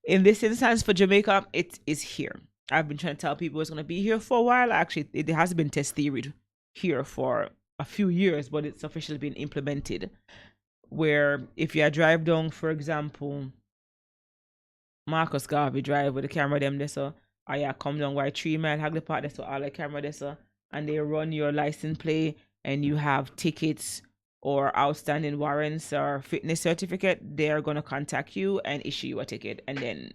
In this instance, for Jamaica, it is here. I've been trying to tell people it's going to be here for a while. Actually, it has been test theoried here for a few years, but it's officially been implemented. Where if you drive down, for example, Marcus Garvey Drive with the camera them there, so come down why 3 mile Hagley Park there, so all the camera there, so, and they run your license plate and you have tickets or outstanding warrants or fitness certificate, they are going to contact you and issue you a ticket, and then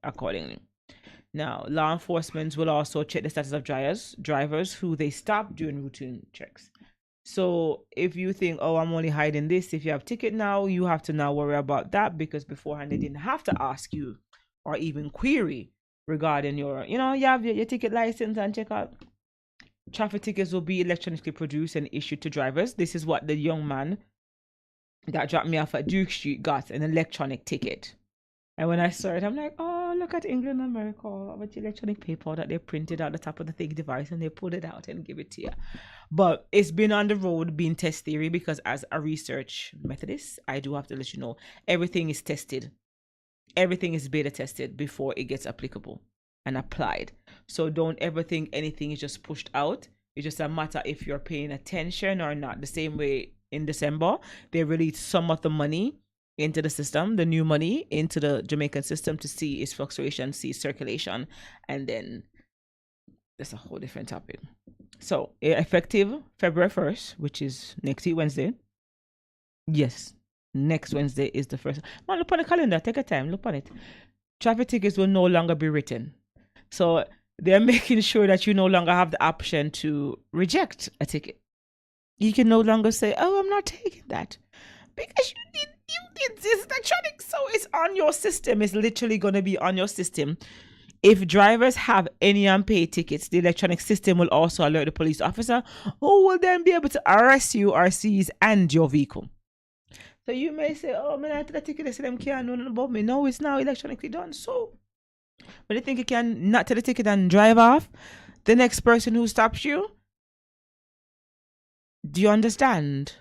accordingly. Now, law enforcement will also check the status of drivers who they stop during routine checks. So if you think, oh, I'm only hiding this, if you have ticket now, you have to now worry about that, because beforehand they didn't have to ask you or even query regarding your, you have your ticket license and check out. Traffic tickets will be electronically produced and issued to drivers. This is what the young man that dropped me off at Duke Street got, an electronic ticket. And when I saw it, I'm like, oh, look at England, America, with electronic paper that they printed out the top of the thing device and they pulled it out and give it to you. But it's been on the road being test theory, because as a research methodist, I do have to let you know, everything is tested. Everything is beta tested before it gets applicable and applied. So don't ever think anything is just pushed out. It's just a matter if you're paying attention or not. The same way in December, they released some of the money into the system, the new money into the Jamaican system, to see its fluctuation, see its circulation, and then that's a whole different topic. So effective February 1st, which is next week Wednesday. Yes, next Wednesday is the first. Man, look on the calendar, take a time, look on it. Traffic tickets will no longer be written. So they're making sure that you no longer have the option to reject a ticket. You can no longer say, oh, I'm not taking that, because it's electronic, so it's on your system. It's literally going to be on your system. If drivers have any unpaid tickets, the electronic system will also alert the police officer, who will then be able to arrest you or seize and your vehicle. So you may say, oh, man, I had the ticket, they say them can't know nothing about me. No, it's now electronically done. So when you think you can not take the ticket and drive off, the next person who stops you, do you understand?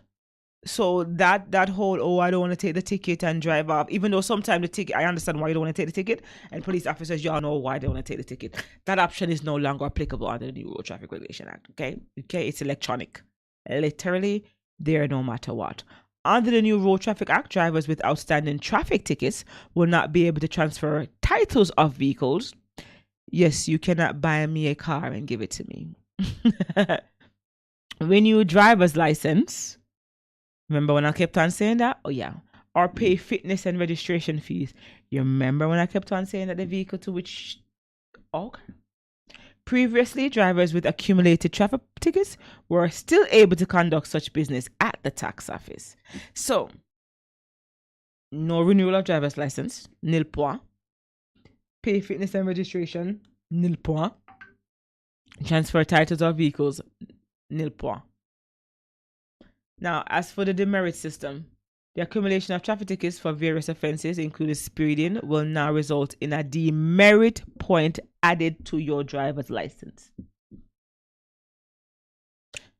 So that whole, oh, I don't want to take the ticket and drive off, even though sometimes the ticket, I understand why you don't want to take the ticket, and police officers, y'all know why they want to take the ticket. That option is no longer applicable under the new Road Traffic Regulation Act. Okay, it's electronic. Literally, there no matter what. Under the new Road Traffic Act, drivers with outstanding traffic tickets will not be able to transfer titles of vehicles. Yes, you cannot buy me a car and give it to me. Renew driver's license. Remember when I kept on saying that? Oh, yeah. Or pay fitness and registration fees. You remember when I kept on saying that the vehicle to which... Okay. Previously, drivers with accumulated traffic tickets were still able to conduct such business at the tax office. So, no renewal of driver's license, nil point. Pay fitness and registration, nil point. Transfer titles of vehicles, nil point. Now, as for the demerit system, the accumulation of traffic tickets for various offenses, including speeding, will now result in a demerit point added to your driver's license.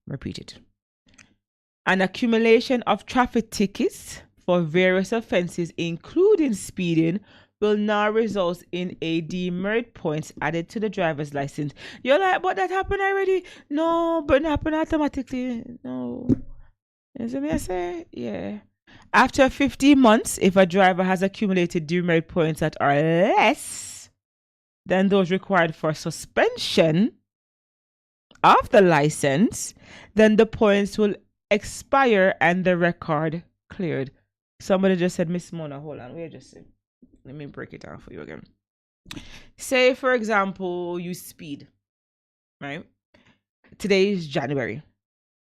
Repeat it. An accumulation of traffic tickets for various offenses, including speeding, will now result in a demerit points added to the driver's license. You're like, but that happened already? No, but it happened automatically. No. You see me I say? Yeah. After 15 months, if a driver has accumulated demerit points that are less than those required for suspension of the license, then the points will expire and the record cleared. Somebody just said, Miss Mona, hold on, wait just a second. Let me break it down for you again. Say, for example, you speed, right? Today is January.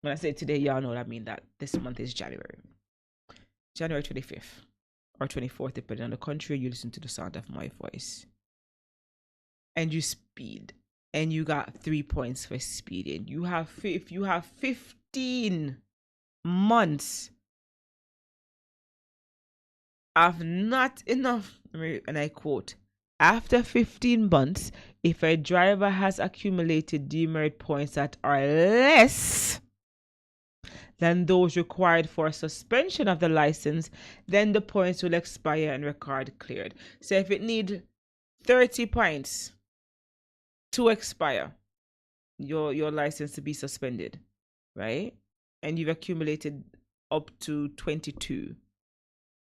When I say today, y'all know what I mean, that this month is January. January 25th or 24th, depending on the country you listen to the sound of my voice. And you speed. And you got 3 points for speeding. If you have 15 months of not enough, and I quote, after 15 months, if a driver has accumulated demerit points that are less than those required for suspension of the license, then the points will expire and record cleared. So if it need 30 points to expire, your license to be suspended, right? And you've accumulated up to 22,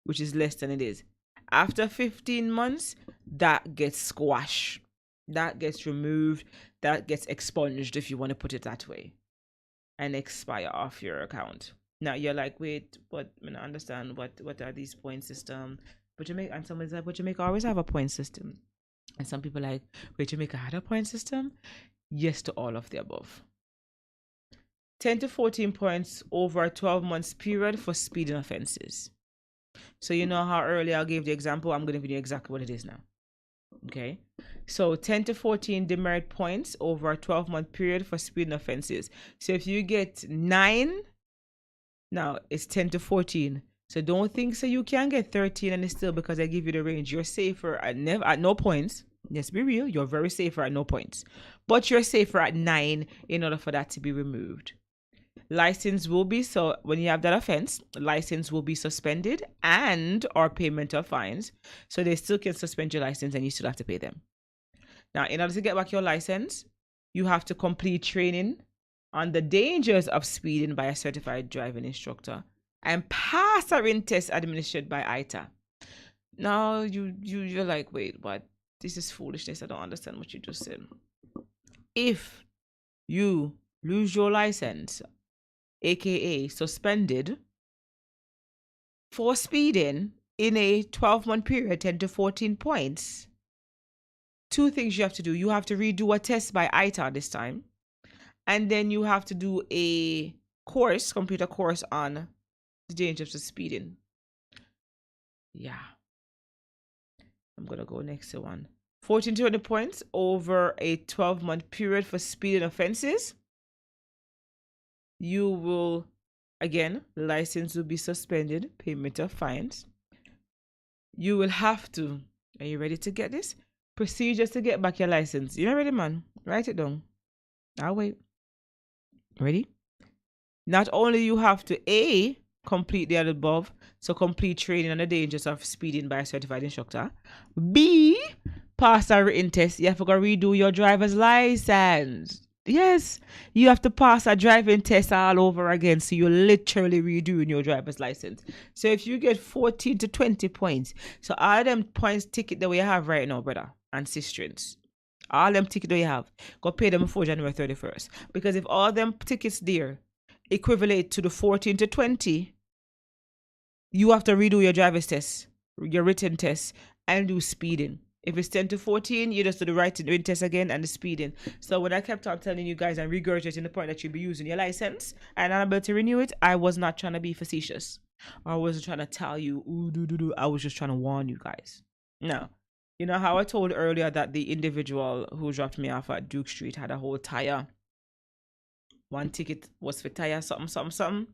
which is less than it is. After 15 months, that gets squashed. That gets removed. That gets expunged, if you want to put it that way, and expire off your account. Now you're like, wait, but I don't understand what are these point system? But Jamaica, and someone's like, but Jamaica always have a point system. And some people are like, wait, Jamaica had a point system? Yes to all of the above. 10 to 14 points over a 12 months period for speeding offenses. So you know how earlier I gave the example? I'm going to give you exactly what it is now. Okay, so 10 to 14 demerit points over a 12-month period for speeding offenses. So if you get 9, now it's 10 to 14. So don't think so you can get 13 and it's still because I give you the range. You're safer at no points. Let's be real. You're very safer at no points. But you're safer at 9 in order for that to be removed. License will be, so when you have that offense, license will be suspended and or payment of fines. So they still can suspend your license and you still have to pay them. Now, in order to get back your license, you have to complete training on the dangers of speeding by a certified driving instructor and pass a written test administered by ITA. Now, you're like, wait, what? This is foolishness. I don't understand what you just said. If you lose your license, aka suspended, for speeding in a 12-month period, 10 to 14 points, 2 things you have to do. You have to redo a test by ITA this time, and then you have to do a course, complete a course on the dangers of speeding. Yeah. I'm going to go next to one. 14 to 20 points over a 12-month period for speeding offenses. You will, again, license will be suspended, payment of fines. You will have to, are you ready to get this? Procedures to get back your license. You not ready, man? Write it down. I'll wait. Ready? Not only you have to A, complete the above, so complete training on the dangers of speeding by a certified instructor. B, pass a written test. You have to go redo your driver's license. Yes, you have to pass a driving test all over again. So you're literally redoing your driver's license. So if you get 14 to 20 points, so all them points ticket that we have right now, brother and sisters, all them ticket that you have, go pay them before January 31st. Because if all them tickets there equivalent to the 14 to 20, you have to redo your driver's test, your written test, and do speeding. If it's 10 to 14, you just do the written test again and the speeding. So when I kept on telling you guys and regurgitating the point that you'll be using your license and I'm able to renew it, I was not trying to be facetious. I wasn't trying to tell you, ooh, I was just trying to warn you guys. No. You know how I told earlier that the individual who dropped me off at Duke Street had a whole tire? One ticket was for tire, something.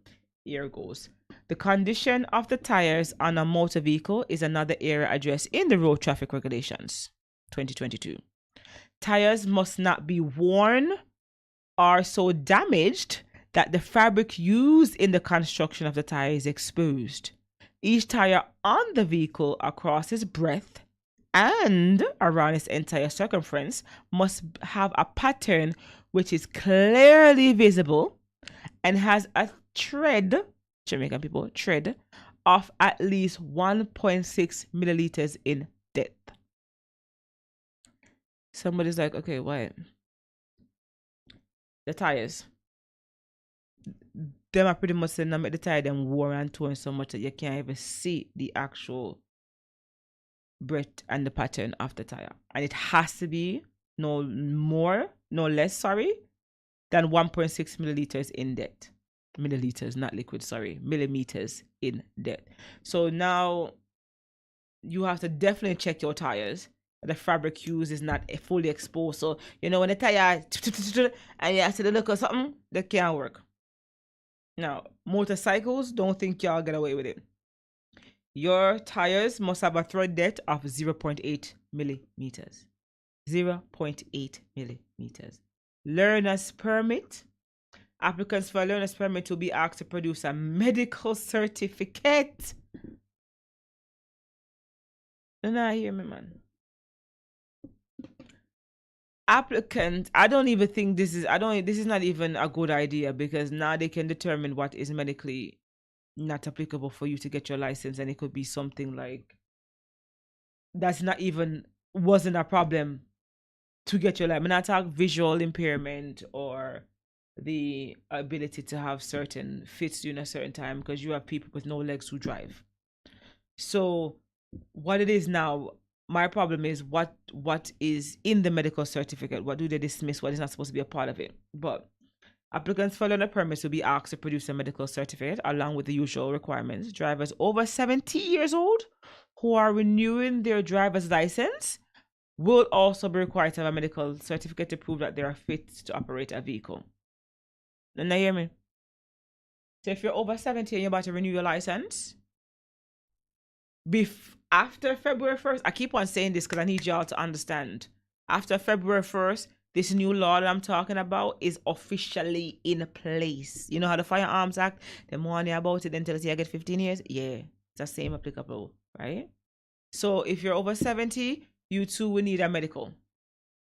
Here goes. The condition of the tires on a motor vehicle is another area addressed in the Road Traffic Regulations 2022. Tires must not be worn or so damaged that the fabric used in the construction of the tire is exposed. Each tire on the vehicle across its breadth and around its entire circumference must have a pattern which is clearly visible and has a tread, Jamaican people, tread, of at least 1.6 milliliters in depth. Somebody's like, okay, what? The tires. Them are pretty much saying that make the tire them worn and torn so much that you can't even see the actual breadth and the pattern of the tire. And it has to be no less, than 1.6 milliliters in depth. Milliliters, not liquid, millimeters in depth. So now you have to definitely check your tires. The fabric used is not fully exposed. So, when the tire and you have to look at something, that can't work. Now, motorcycles, don't think y'all get away with it. Your tires must have a tread depth of 0.8 millimeters. 0.8 millimeters. Learner's permit. Applicants for a learner's permit will be asked to produce a medical certificate. Now hear me, man. Applicant, I don't even think this is not even a good idea, because now they can determine what is medically not applicable for you to get your license, and it could be something like that's not even wasn't a problem to get your license. I'm not talking visual impairment or the ability to have certain fits during a certain time, because you have people with no legs who drive. So what it is now, my problem is what is in the medical certificate. What do they dismiss? What is not supposed to be a part of it? But applicants for learner permits will be asked to produce a medical certificate along with the usual requirements. Drivers over 70 years old who are renewing their driver's license will also be required to have a medical certificate to prove that they are fit to operate a vehicle. Now hear me? So if you're over 70 and you're about to renew your license, after February 1st, I keep on saying this because I need y'all to understand. After February 1st, this new law that I'm talking about is officially in place. You know how the Firearms Act, the more they about it, then tell us you get 15 years? Yeah, it's the same applicable, right? So if you're over 70, you too will need a medical.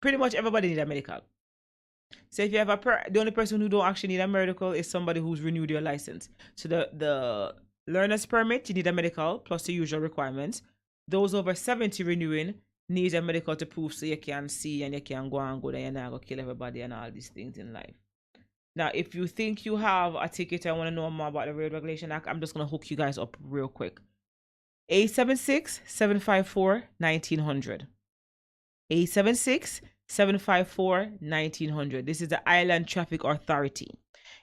Pretty much everybody need a medical. So if you have the only person who don't actually need a medical is somebody who's renewed their license. So the learner's permit, you need a medical plus the usual requirements. Those over 70 renewing need a medical to prove so you can see and you can go and go there and not go kill everybody and all these things in life. Now, if you think you have a ticket and want to know more about the Road Regulation Act, I'm just going to hook you guys up real quick. 876-754-1900. 876-754-1900. This is the Island Traffic Authority.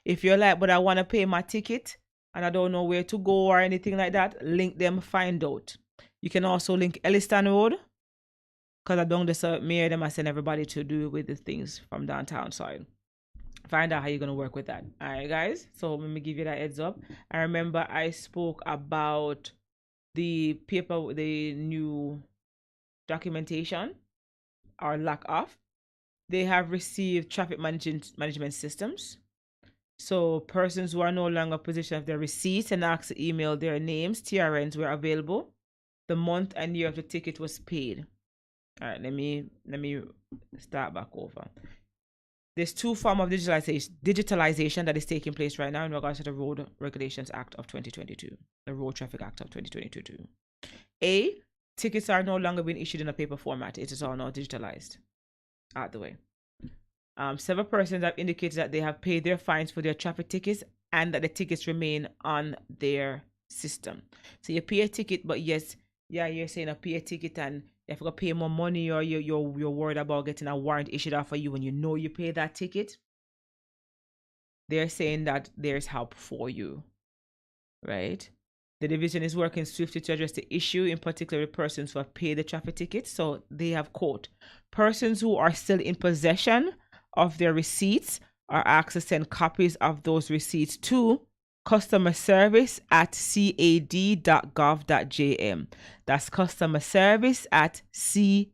If you're like, but I want to pay my ticket and I don't know where to go or anything like that, link them, find out. You can also link Elliston Road, because I don't just mirror them. I send everybody to do with the things from downtown side. Find out how you're going to work with that. All right, guys. So let me give you that heads up. I remember I spoke about the new documentation or lack of. They have received traffic management systems. So persons who are no longer in possession of their receipts and asked to email their names, TRNs were available. The month and year of the ticket was paid. All right, let me start back over. There's two forms of digitalization that is taking place right now in regards to the Road Regulations Act of 2022, the Road Traffic Act of 2022. A, tickets are no longer being issued in a paper format. It is all now digitalized. Out the way. Several persons have indicated that they have paid their fines for their traffic tickets and that the tickets remain on their system. So you pay a ticket, but yes, you're saying I pay a ticket and you have to pay more money, or you're worried about getting a warrant issued out for you when you know you pay that ticket. They're saying that there's help for you, right? The division is working swiftly to address the issue, in particular with persons who have paid the traffic tickets. So they have, quote, persons who are still in possession of their receipts are asked to send copies of those receipts to customer service at cad.gov.jm. That's customer service at cad.gov.jm.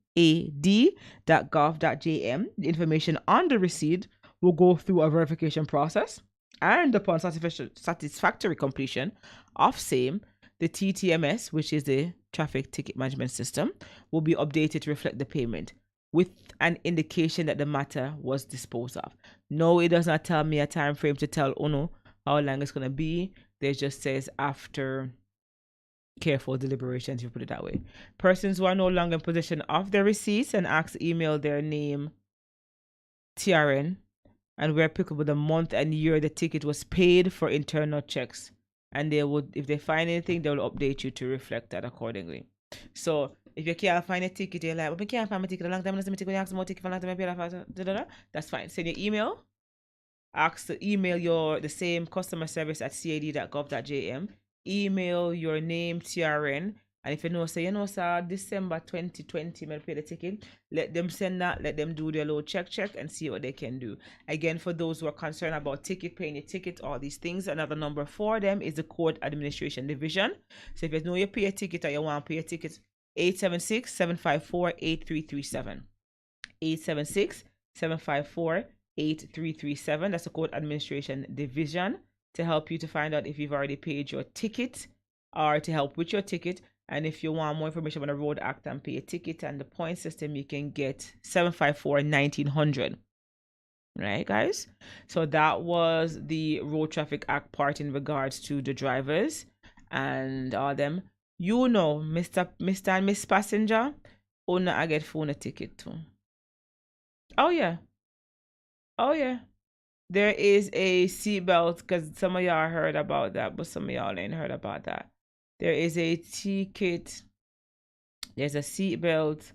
The information on the receipt will go through a verification process And upon satisfactory completion of same, the TTMS, which is the Traffic Ticket Management System, will be updated to reflect the payment with an indication that the matter was disposed of. No, it does not tell me a time frame to tell Uno how long it's going to be. It just says after careful deliberations, if you put it that way. Persons who are no longer in possession of their receipts and ask to email their name, TRN, and where applicable the month and year the ticket was paid for internal checks. And they would, if they find anything, they will update you to reflect that accordingly. So if you can't find a ticket, you're like, well, I can't find my ticket. A long time I ticket when you ask more ticket for a long time I pay. That's fine. Send your email. Ask to email the same customer service at cad.gov.jm. Email your name, TRN, and if you know, sir, December 2020, I pay the ticket. Let them send that. Let them do their little check and see what they can do. Again, for those who are concerned about paying your ticket, all these things, another number for them is the Court Administration Division. So if you know you pay a ticket or you want to pay a ticket, 876-754-8337. 876-754-8337. That's the Court Administration Division to help you to find out if you've already paid your ticket or to help with your ticket. And if you want more information on the Road Act and pay a ticket and the point system, you can get 754-1900. Right, guys? So that was the Road Traffic Act part in regards to the drivers and all them. You know, Mr. and Miss Passenger, I get phone a ticket too. Oh, yeah. There is a seatbelt, because some of y'all heard about that, but some of y'all ain't heard about that. There is a ticket. There's a seatbelt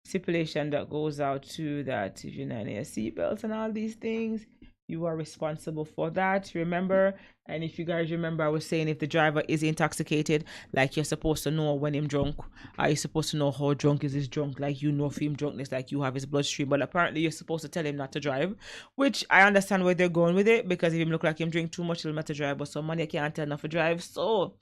stipulation that goes out to that. If you're not in a seatbelt and all these things, you are responsible for that. Remember, and if you guys remember, I was saying if the driver is intoxicated, like you're supposed to know when him drunk. Are you supposed to know how drunk is his drunk? Like you know if him drunkness, like you have his bloodstream. But apparently you're supposed to tell him not to drive, which I understand where they're going with it, because if him look like him drink too much, he'll not to drive. But some money I can't tell not to drive. So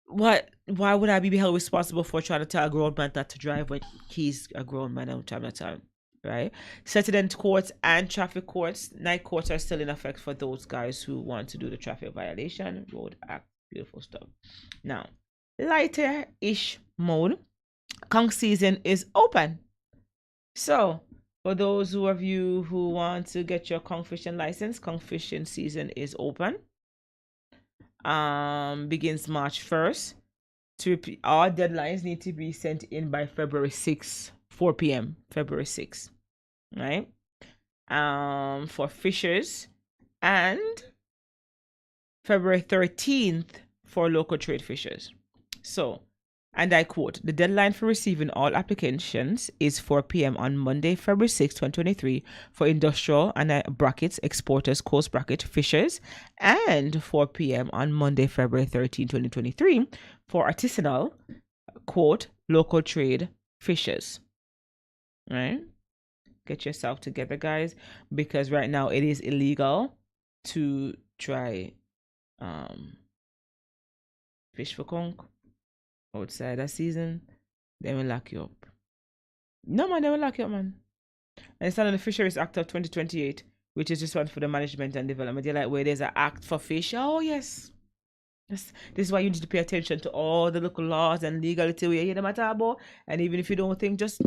why would I be held responsible for trying to tell a grown man not to drive when he's a grown man and I'm not time? Right? Settlement courts and traffic courts, night courts are still in effect for those guys who want to do the traffic violation. Road Act, beautiful stuff. Now, lighter-ish mode, conch season is open. So, for those of you who want to get your conch fishing license, conch fishing season is open. Begins March 1st. Our deadlines need to be sent in by February 6th, 4 p.m. February 6th, right? For fishers, and February 13th for local trade fishers. So, and I quote, the deadline for receiving all applications is 4 p.m. on Monday, February 6, 2023 for industrial and brackets, exporters, close bracket, fishers, and 4 p.m. on Monday, February 13, 2023 for artisanal, quote, local trade fishers. Right? Get yourself together, guys, because right now it is illegal to try fish for conch outside that season. They will lock you up. No, man, they will lock you up, man. And it's under the Fisheries Act of 2028, which is just one for the management and development. They're like, where there's an act for fish. Oh, yes. This is why you need to pay attention to all the local laws and legality we hear them at about. And even if you don't think, just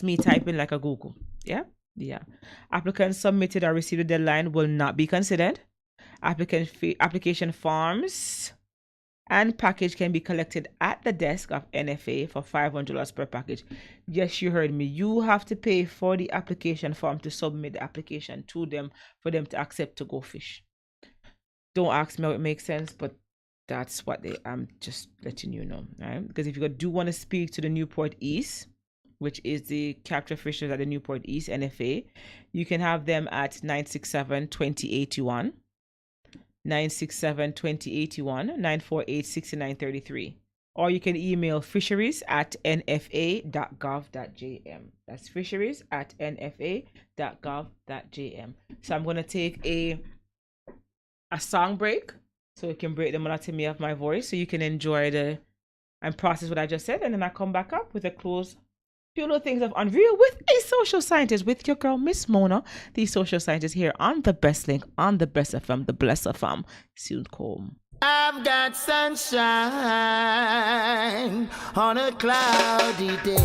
me typing like a Google. Yeah. Applicants submitted or received a deadline will not be considered. Application forms and package can be collected at the desk of NFA for $500 per package. Yes, you heard me. You have to pay for the application form to submit the application to them for them to accept to go fish. Don't ask me how it makes sense, but that's what I'm just letting you know, right? Because if you do want to speak to the Newport East, which is the capture fishers at the Newport East NFA, you can have them at 967-2081. 967-2081, 948-6933. Or you can email fisheries@nfa.gov.jm. That's fisheries@nfa.gov.jm. So I'm going to take a song break so we can break the monotony of my voice so you can enjoy and process what I just said. And then I come back up with a close few little things of Unreal with a social scientist, with your girl Miss Mona, the social scientist here on the Best Link on the Best FM, the Bless FM. Soon come. I've got sunshine on a cloudy day.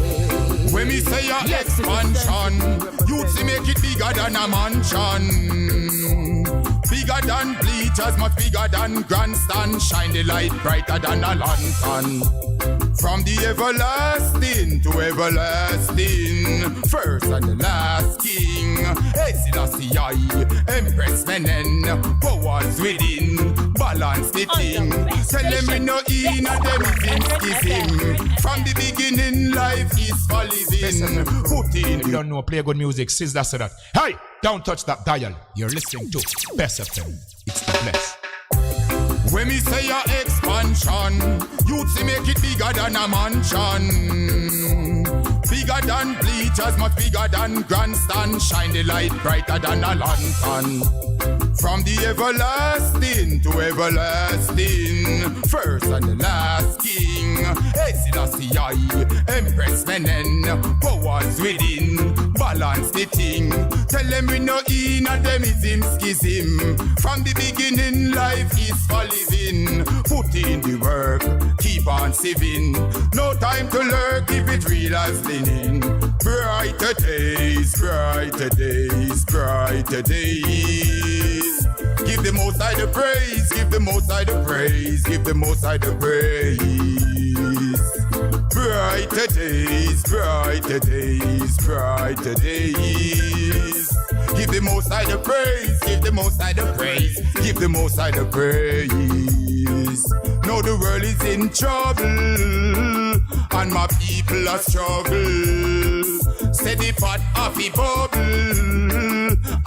When me say a expansion, you see make it bigger than a mansion. Bigger than bleachers, much bigger than grandstand. Shine the light brighter than a lantern. From the everlasting to everlasting, first and the last king. Hey, Selassie, Empress Menen, powers within, balance the thing. Tell them we no in and them is him. From the beginning, life is for living. Put in. If you don't know, play good music, Sizzla said that. Hey, don't touch that dial. You're listening to Best FM. It's the Bless. When me say a expansion, you'd see make it bigger than a mansion. Bigger than bleachers, much bigger than grandstand. Shine the light brighter than a lantern. From the everlasting to everlasting, first and the last king. Hey, Selassie, Empress Menen, powers within, balance the thing. Tell them we no in and them is him schism. From the beginning, life is for living. Put in the work, keep on saving. No time to lurk, if it real as linen. Brighter days, brighter days, brighter days. Give the Most High the praise, give the Most High the praise, give the Most High the praise. Brighter days, brighter days, brighter days. Give the Most High the praise, give the Most High the praise, give the Most High the praise. Now the world is in trouble, and my people are struggle. Steady pot off the bubble,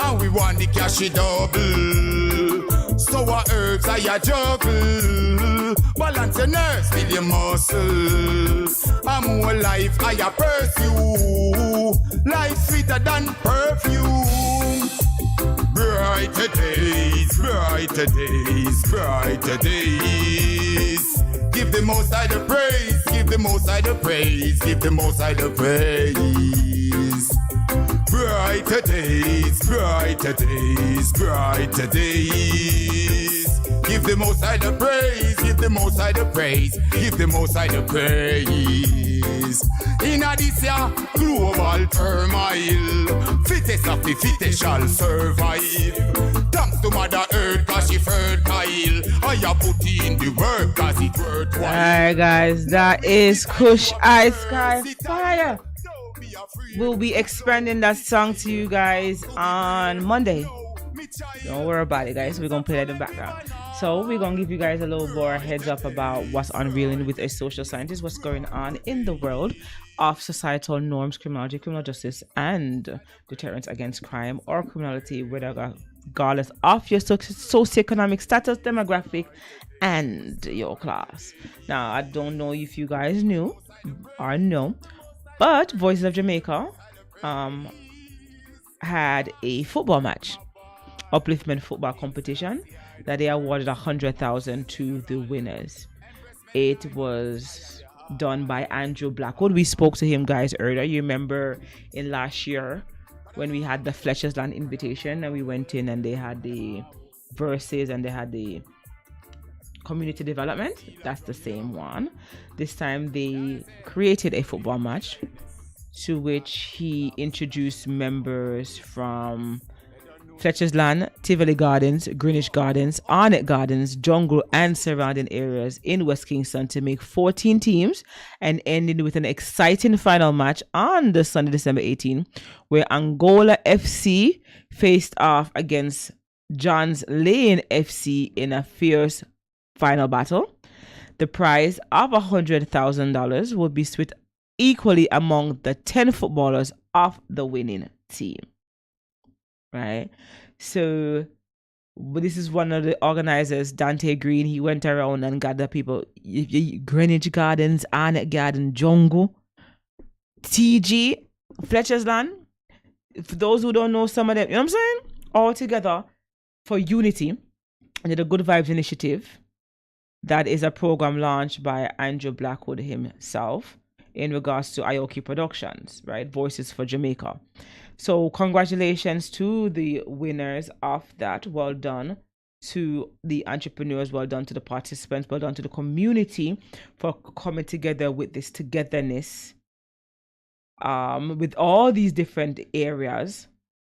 and we want the cash double. So our herbs are your juggle. Balance your nerves, feel your muscle. And more life are your pursue. Life sweeter than perfume. Brighter days, brighter days, brighter days. Give the Most High the praise, give the Most High the praise, give the Most High the praise. Brighter days, brighter days, brighter days. Give the Most High the praise, give the Most High the praise, give the Most High the praise. In a this year, global turmoil, fittest of the fittest shall survive. Thanks to Mother Earth, cause she fertile. I have put in the work, cause it worthwhile. Alright guys, that is Kush Ice Sky Fire. We'll be expanding that song to you guys on Monday. Don't worry about it, guys. We're gonna play that in the background. So we're gonna give you guys a little more heads up about what's unreeling with a social scientist, what's going on in the world of societal norms, criminology, criminal justice, and deterrence against crime or criminality, regardless of your socioeconomic status, demographic, and your class. Now, I don't know if you guys knew or know, but Voices of Jamaica had a football match, upliftment football competition, that they awarded 100,000 to the winners. It was done by Andrew Blackwood. We spoke to him, guys, earlier. You remember in last year when we had the Fletcher's Land invitation and we went in and they had the verses and they had the community development. That's the same one. This time they created a football match to which he introduced members from Fletcher's Land, Tivoli Gardens, Greenwich Gardens, Arnett Gardens, Jungle, and surrounding areas in West Kingston to make 14 teams, and ended with an exciting final match on the Sunday, December 18, where Angola FC faced off against Johns Lane FC in a fierce final battle. The prize of $100,000 will be split equally among the 10 footballers of the winning team. Right, so this is one of the organizers, Dante Green. He went around and gathered people. Greenwich Gardens, Arnett Garden, Jungle, TG, Fletcher's Land. For those who don't know some of them, you know what I'm saying? All together for unity under the Good Vibes Initiative. That is a program launched by Andrew Blackwood himself. in regards to Aoki Productions, right? Voices for Jamaica. So congratulations to the winners of that. Well done to the entrepreneurs, well done to the participants, well done to the community for coming together with this togetherness, with all these different areas,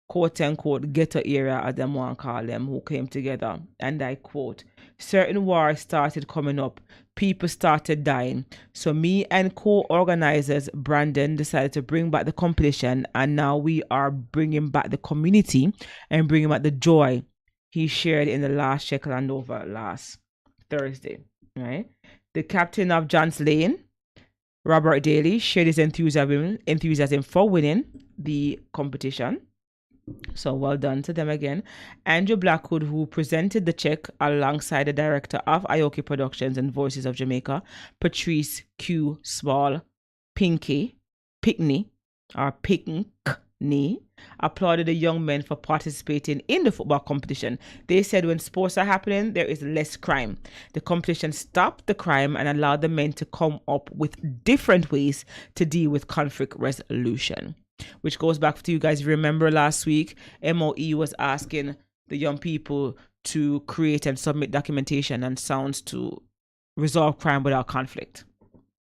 quote unquote ghetto area as them want to call them, who came together. And I quote, certain wars started coming up, people started dying, so me and co-organizers Brandon decided to bring back the competition, and now we are bringing back the community and bringing back the joy he shared in the last check over last Thursday, right? The captain of Johns Lane, Robert Daly, shared his enthusiasm for winning the competition. So well done to them again. Andrew Blackwood, who presented the check alongside the director of Aoki Productions and Voices of Jamaica, Patrice Q. Small, Pinkney, applauded the young men for participating in the football competition. They said when sports are happening, there is less crime. The competition stopped the crime and allowed the men to come up with different ways to deal with conflict resolution. Which goes back to you guys. Remember last week, MOE was asking the young people to create and submit documentation and sounds to resolve crime without conflict.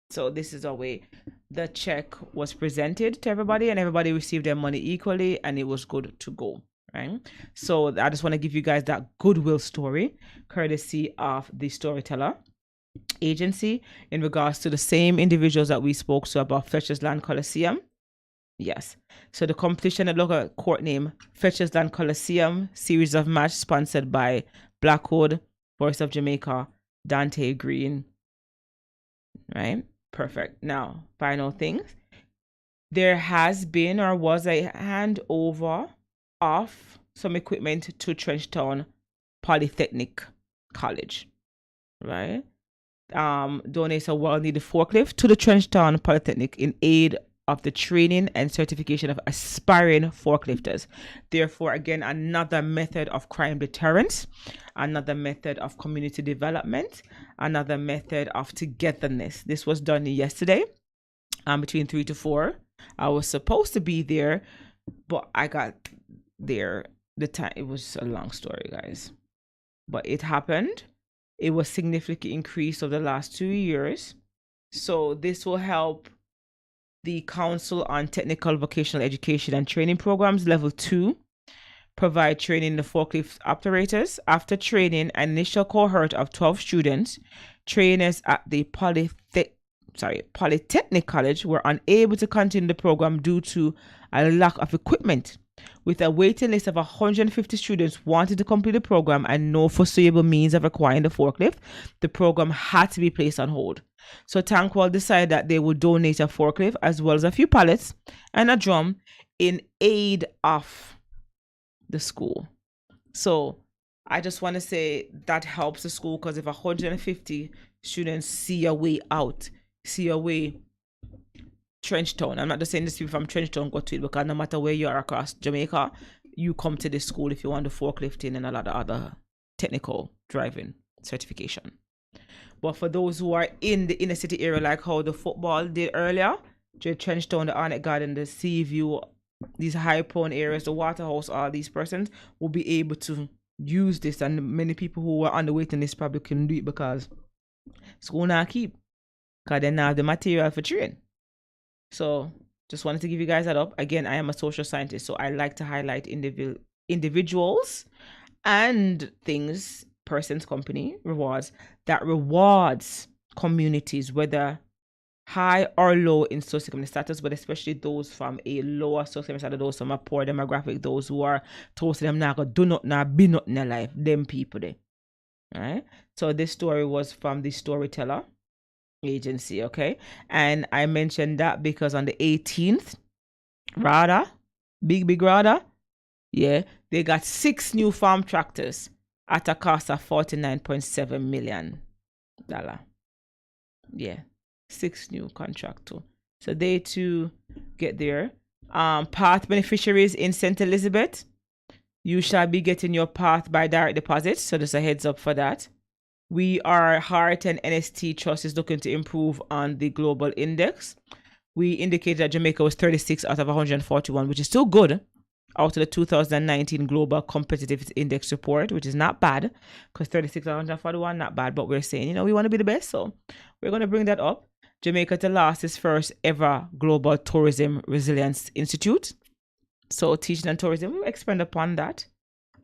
So this is a way the check was presented to everybody and everybody received their money equally and it was good to go, right? So I just want to give you guys that goodwill story courtesy of the Storyteller Agency in regards to the same individuals that we spoke to about Fletcher's Land Coliseum. Yes. So the competition at local court name Fletcher's Land Coliseum, series of match sponsored by Blackwood, Voice of Jamaica, Dante Green. Right? Perfect. Now, final things. There has been or was a handover of some equipment to Trenchtown Polytechnic College. Right? Donates a well-needed forklift to the Trenchtown Polytechnic in aid of the training and certification of aspiring forklifters. Therefore, again, another method of crime deterrence, another method of community development, another method of togetherness. This was done yesterday between 3 to 4. I was supposed to be there, but I got there. The time, it was a long story, guys. But it happened. It was significantly increased over the last 2 years. So this will help the Council on Technical Vocational Education and Training Programs, Level 2, provide training to forklift operators. After training, an initial cohort of 12 students, trainers at the Polytechnic College were unable to continue the program due to a lack of equipment. With a waiting list of 150 students wanting to complete the program and no foreseeable means of acquiring the forklift, the program had to be placed on hold. So Tankwell decided that they would donate a forklift as well as a few pallets and a drum in aid of the school. So I just want to say that helps the school, because if 150 students see a way out, see a way Trenchtown. I'm not just saying this people from Trenchtown go to it, because no matter where you are across Jamaica, you come to this school if you want the forklifting and a lot of other technical driving certification. But for those who are in the inner city area, like how the football did earlier, Trenchtown, the Arnett Garden, the Sea View, these high prone areas, the Waterhouse, all these persons will be able to use this, and many people who are on the waiting list probably can do it because school not keep, because they now have the material for train. So just wanted to give you guys that up. Again, I am a social scientist, so I like to highlight individuals and things, persons, company, rewards that rewards communities, whether high or low in socioeconomic status, but especially those from a lower socioeconomic status, those from a poor demographic, those who are told to them not gonna do nothing, not be nothing in life, them people there. All right. So this story was from the Storyteller Agency, okay? And I mentioned that because on the 18th, big Rada, yeah, they got 6 new farm tractors at a cost of $49.7 million. Yeah, 6 new contract too. So they too get there. Path beneficiaries in St. Elizabeth, you shall be getting your path by direct deposit. So just a heads up for that. We are Heart and NST Trust is looking to improve on the global index. we indicated that Jamaica was 36 out of 141, which is still good out of the 2019 Global Competitiveness Index report, which is not bad, because 36 out of 141, not bad, but we're saying, we want to be the best, so we're going to bring that up. Jamaica to last its first ever Global Tourism Resilience Institute. So teaching and tourism, we'll expand upon that.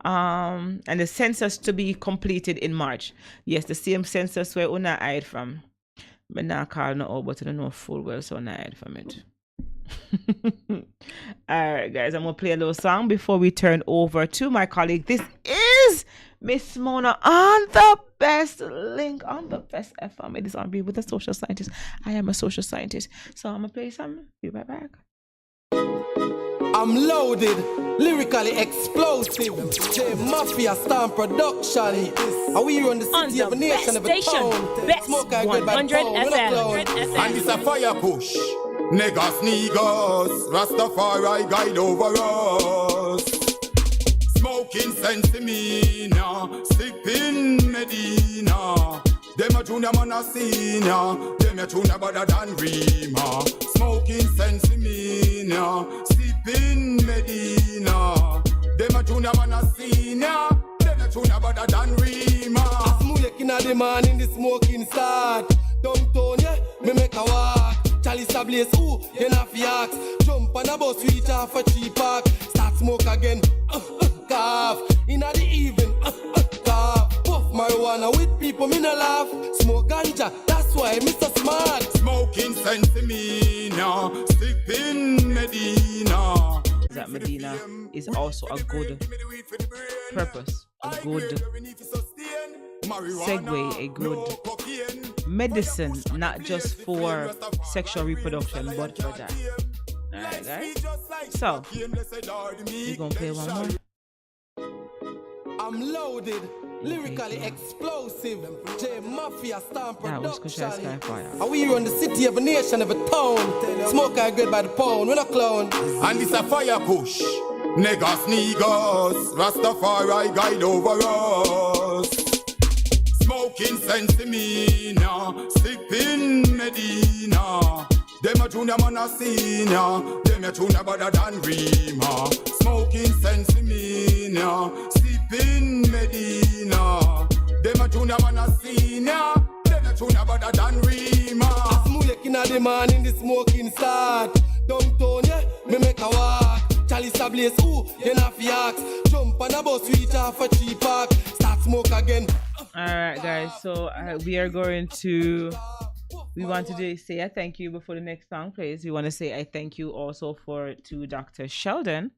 And the census to be completed in March. Yes, the same census where Una hide from. But now call no but I don't know full well, so I hide from it. Alright guys, I'm gonna play a little song before we turn over to my colleague. This is Miss Mona on the best link on the best FM. It is on me with a social scientist. I am a social scientist. So I'm gonna play some. Be right back. I'm loaded, lyrically explosive. J Mafia Stamp Production. Are we on the city of a nation of a town? Best Smoke I 100 FM. And it's a fire push. Niggas, Rastafari guide over us. Smoking Sensimina, sipping Medina. Them a junior man a senior, them a junior better than Rima. Smoking Sensimina, sipping Medina. Them a junior man a senior, them a junior better than Rima. Smoke inna the man in the smoking start. Downtown, yeah, me make a walk. Chalice a blaze, ooh, you not fi ask. Jump on a bus, reach off a cheap park. Start smoke again, cough. Inna the evening, cough. Puff marijuana with people, me no laugh. Smoke ganja, that's why me so smart. Smoking Sensimina, sipping Medina. That Medina is also a good purpose, a good segue, a good medicine, not just for sexual reproduction, but for that. Alright, guys. So, we're gonna play one more. I'm loaded, lyrically explosive. J Mafia Stamp Production. Are we on the city of a nation of a town? Smoke I good by the pound, we're not clown. And it's a fire push. Niggas, Rastafari guide over us. Smoking Sensimina, sipping Medina. Them a junior man a senior, them a junior better than Rima. Smoking Sensimina, sipping Medina. Them a junior man a senior, them a junior better than Rima. Smoke inna the man in the smoking start. Downtown, yeah, me make a walk. Chalice a blaze, ooh, you not fi ask. Jump on a bus, reach off a cheap park. Start smoke again. Alright guys, so we are going to, we want to say a thank you before the next song plays. We want to say I thank you also to Dr. Sheldon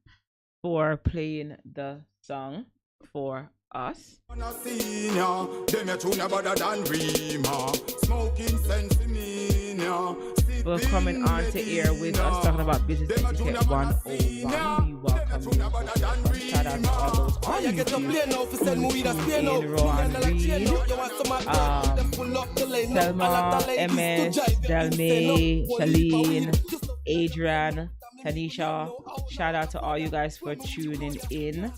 for playing the song for us. We're coming on to air with us talking about Business Etiquette 101. We welcome you. Shout out to all those on YouTube. In Rowan Reed, Selma, MS, Delmay, Shalene, Adrian, Tanisha. Shout out to all you guys for tuning in.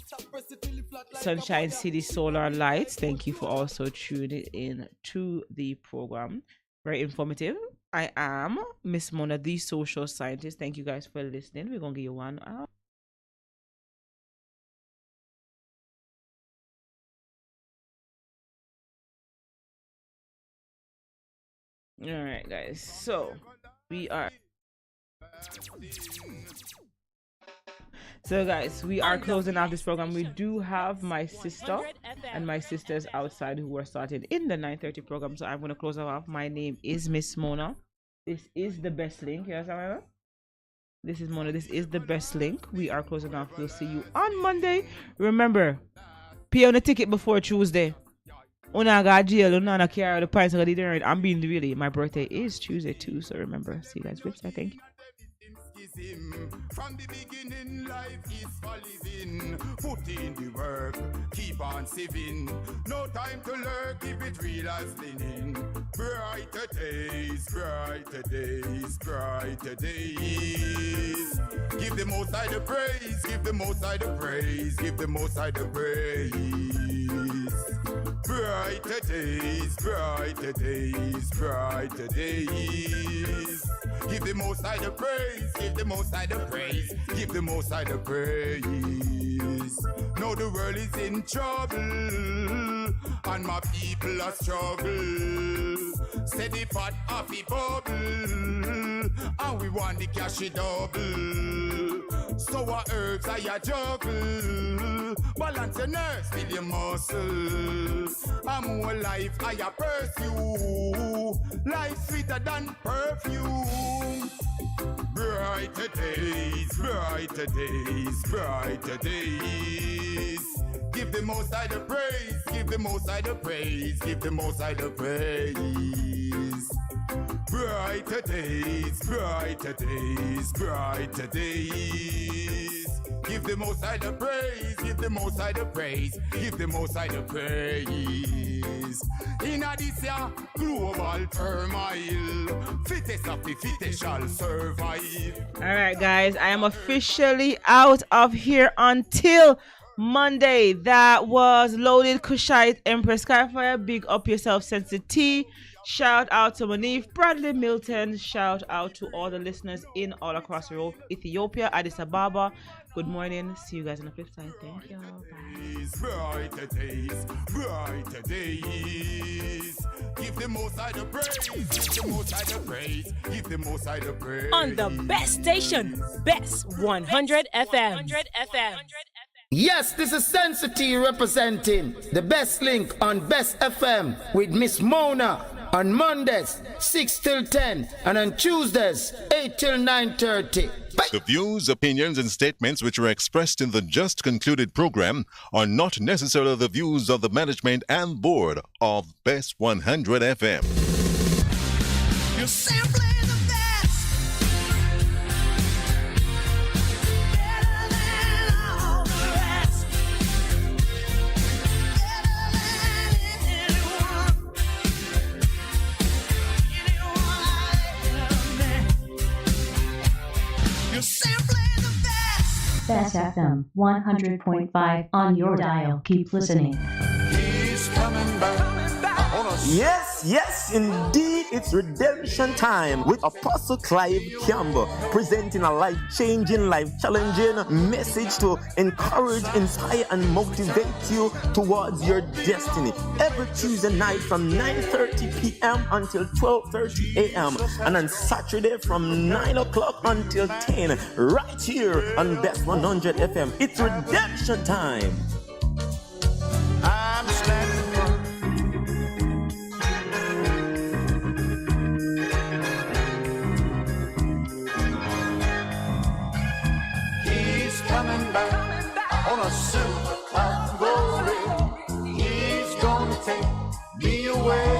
Sunshine City Solar Lights, thank you for also tuning in to the program. Very informative. I am Miss Mona, the social scientist. Thank you guys for listening. We're gonna give you one out. All right, guys. So we are. So guys, we are closing out this program. We do have my sister and my sisters outside who are starting in the 9:30 program. So I'm going to close it off. My name is Miss Mona. This is the best link. Yes, remember? This is Mona. This is the best link. We are closing off. We'll see you on Monday. Remember, pay on the ticket before Tuesday. Una got jail. Una carry the price of the I'm being really. My birthday is Tuesday too. So remember, see you guys website. Thank you. From the beginning, life is for living. Put in the work, keep on saving. No time to lurk, keep it real as linen. Brighter days, brighter days, brighter days. Give the most side the praise, give the most side the praise, give the most side the praise. Brighter days, brighter days, brighter days. Give the Most High the praise, give the Most High the praise, give the Most High the praise. Now the world is in trouble, and my people are struggle. Steady pot off the bubble, and we want the cash double. So our herbs I a juggle, balance your nerves, feel your muscle. I'm more life I a pursue, life sweeter than perfume. Brighter days, brighter days, brighter days. Give the Most High the praise, give the Most High the praise, give the Most High the praise. Brighter days, brighter days, brighter days. Give the Most High the praise, give the Most High the praise, give the Most High the praise. In this year, global turmoil, fittest of the fittest shall survive. All right, guys, I am officially out of here until Monday. That was Loaded Kushite Empress Skyfire. Big up yourself, Sensitive. Shout out to Manif, Bradley Milton. Shout out to all the listeners in all across the world. Ethiopia, Addis Ababa. Good morning. See you guys on the flip side. Thank you. Bye. Brighter days, brighter days. Give the Most High the praise, give the Most High the praise, give the Most High the praise. On the best station, Best 100 FM. Yes, this is Sensitive representing the best link on Best FM with Miss Mona on Mondays 6 till 10 and on Tuesdays 8 till 9:30. The views, opinions, and statements which are expressed in the just concluded program are not necessarily the views of the management and board of Best 100 FM. You're simply the best. Better than all the rest. Better than anyone. Anyone I ever met. You're simply the best. Best FM 100.5 on your dial. Keep listening. He's coming back. Yes, yes, indeed, it's redemption time with Apostle Clive Campbell presenting a life-changing, life-challenging message to encourage, inspire, and motivate you towards your destiny. Every Tuesday night from 9:30 p.m. until 12:30 a.m. and on Saturday from 9 o'clock until 10, right here on Best 100 FM. It's redemption time. I'm standing firm. He's coming back on a silver cloud of glory. He's gonna take me away.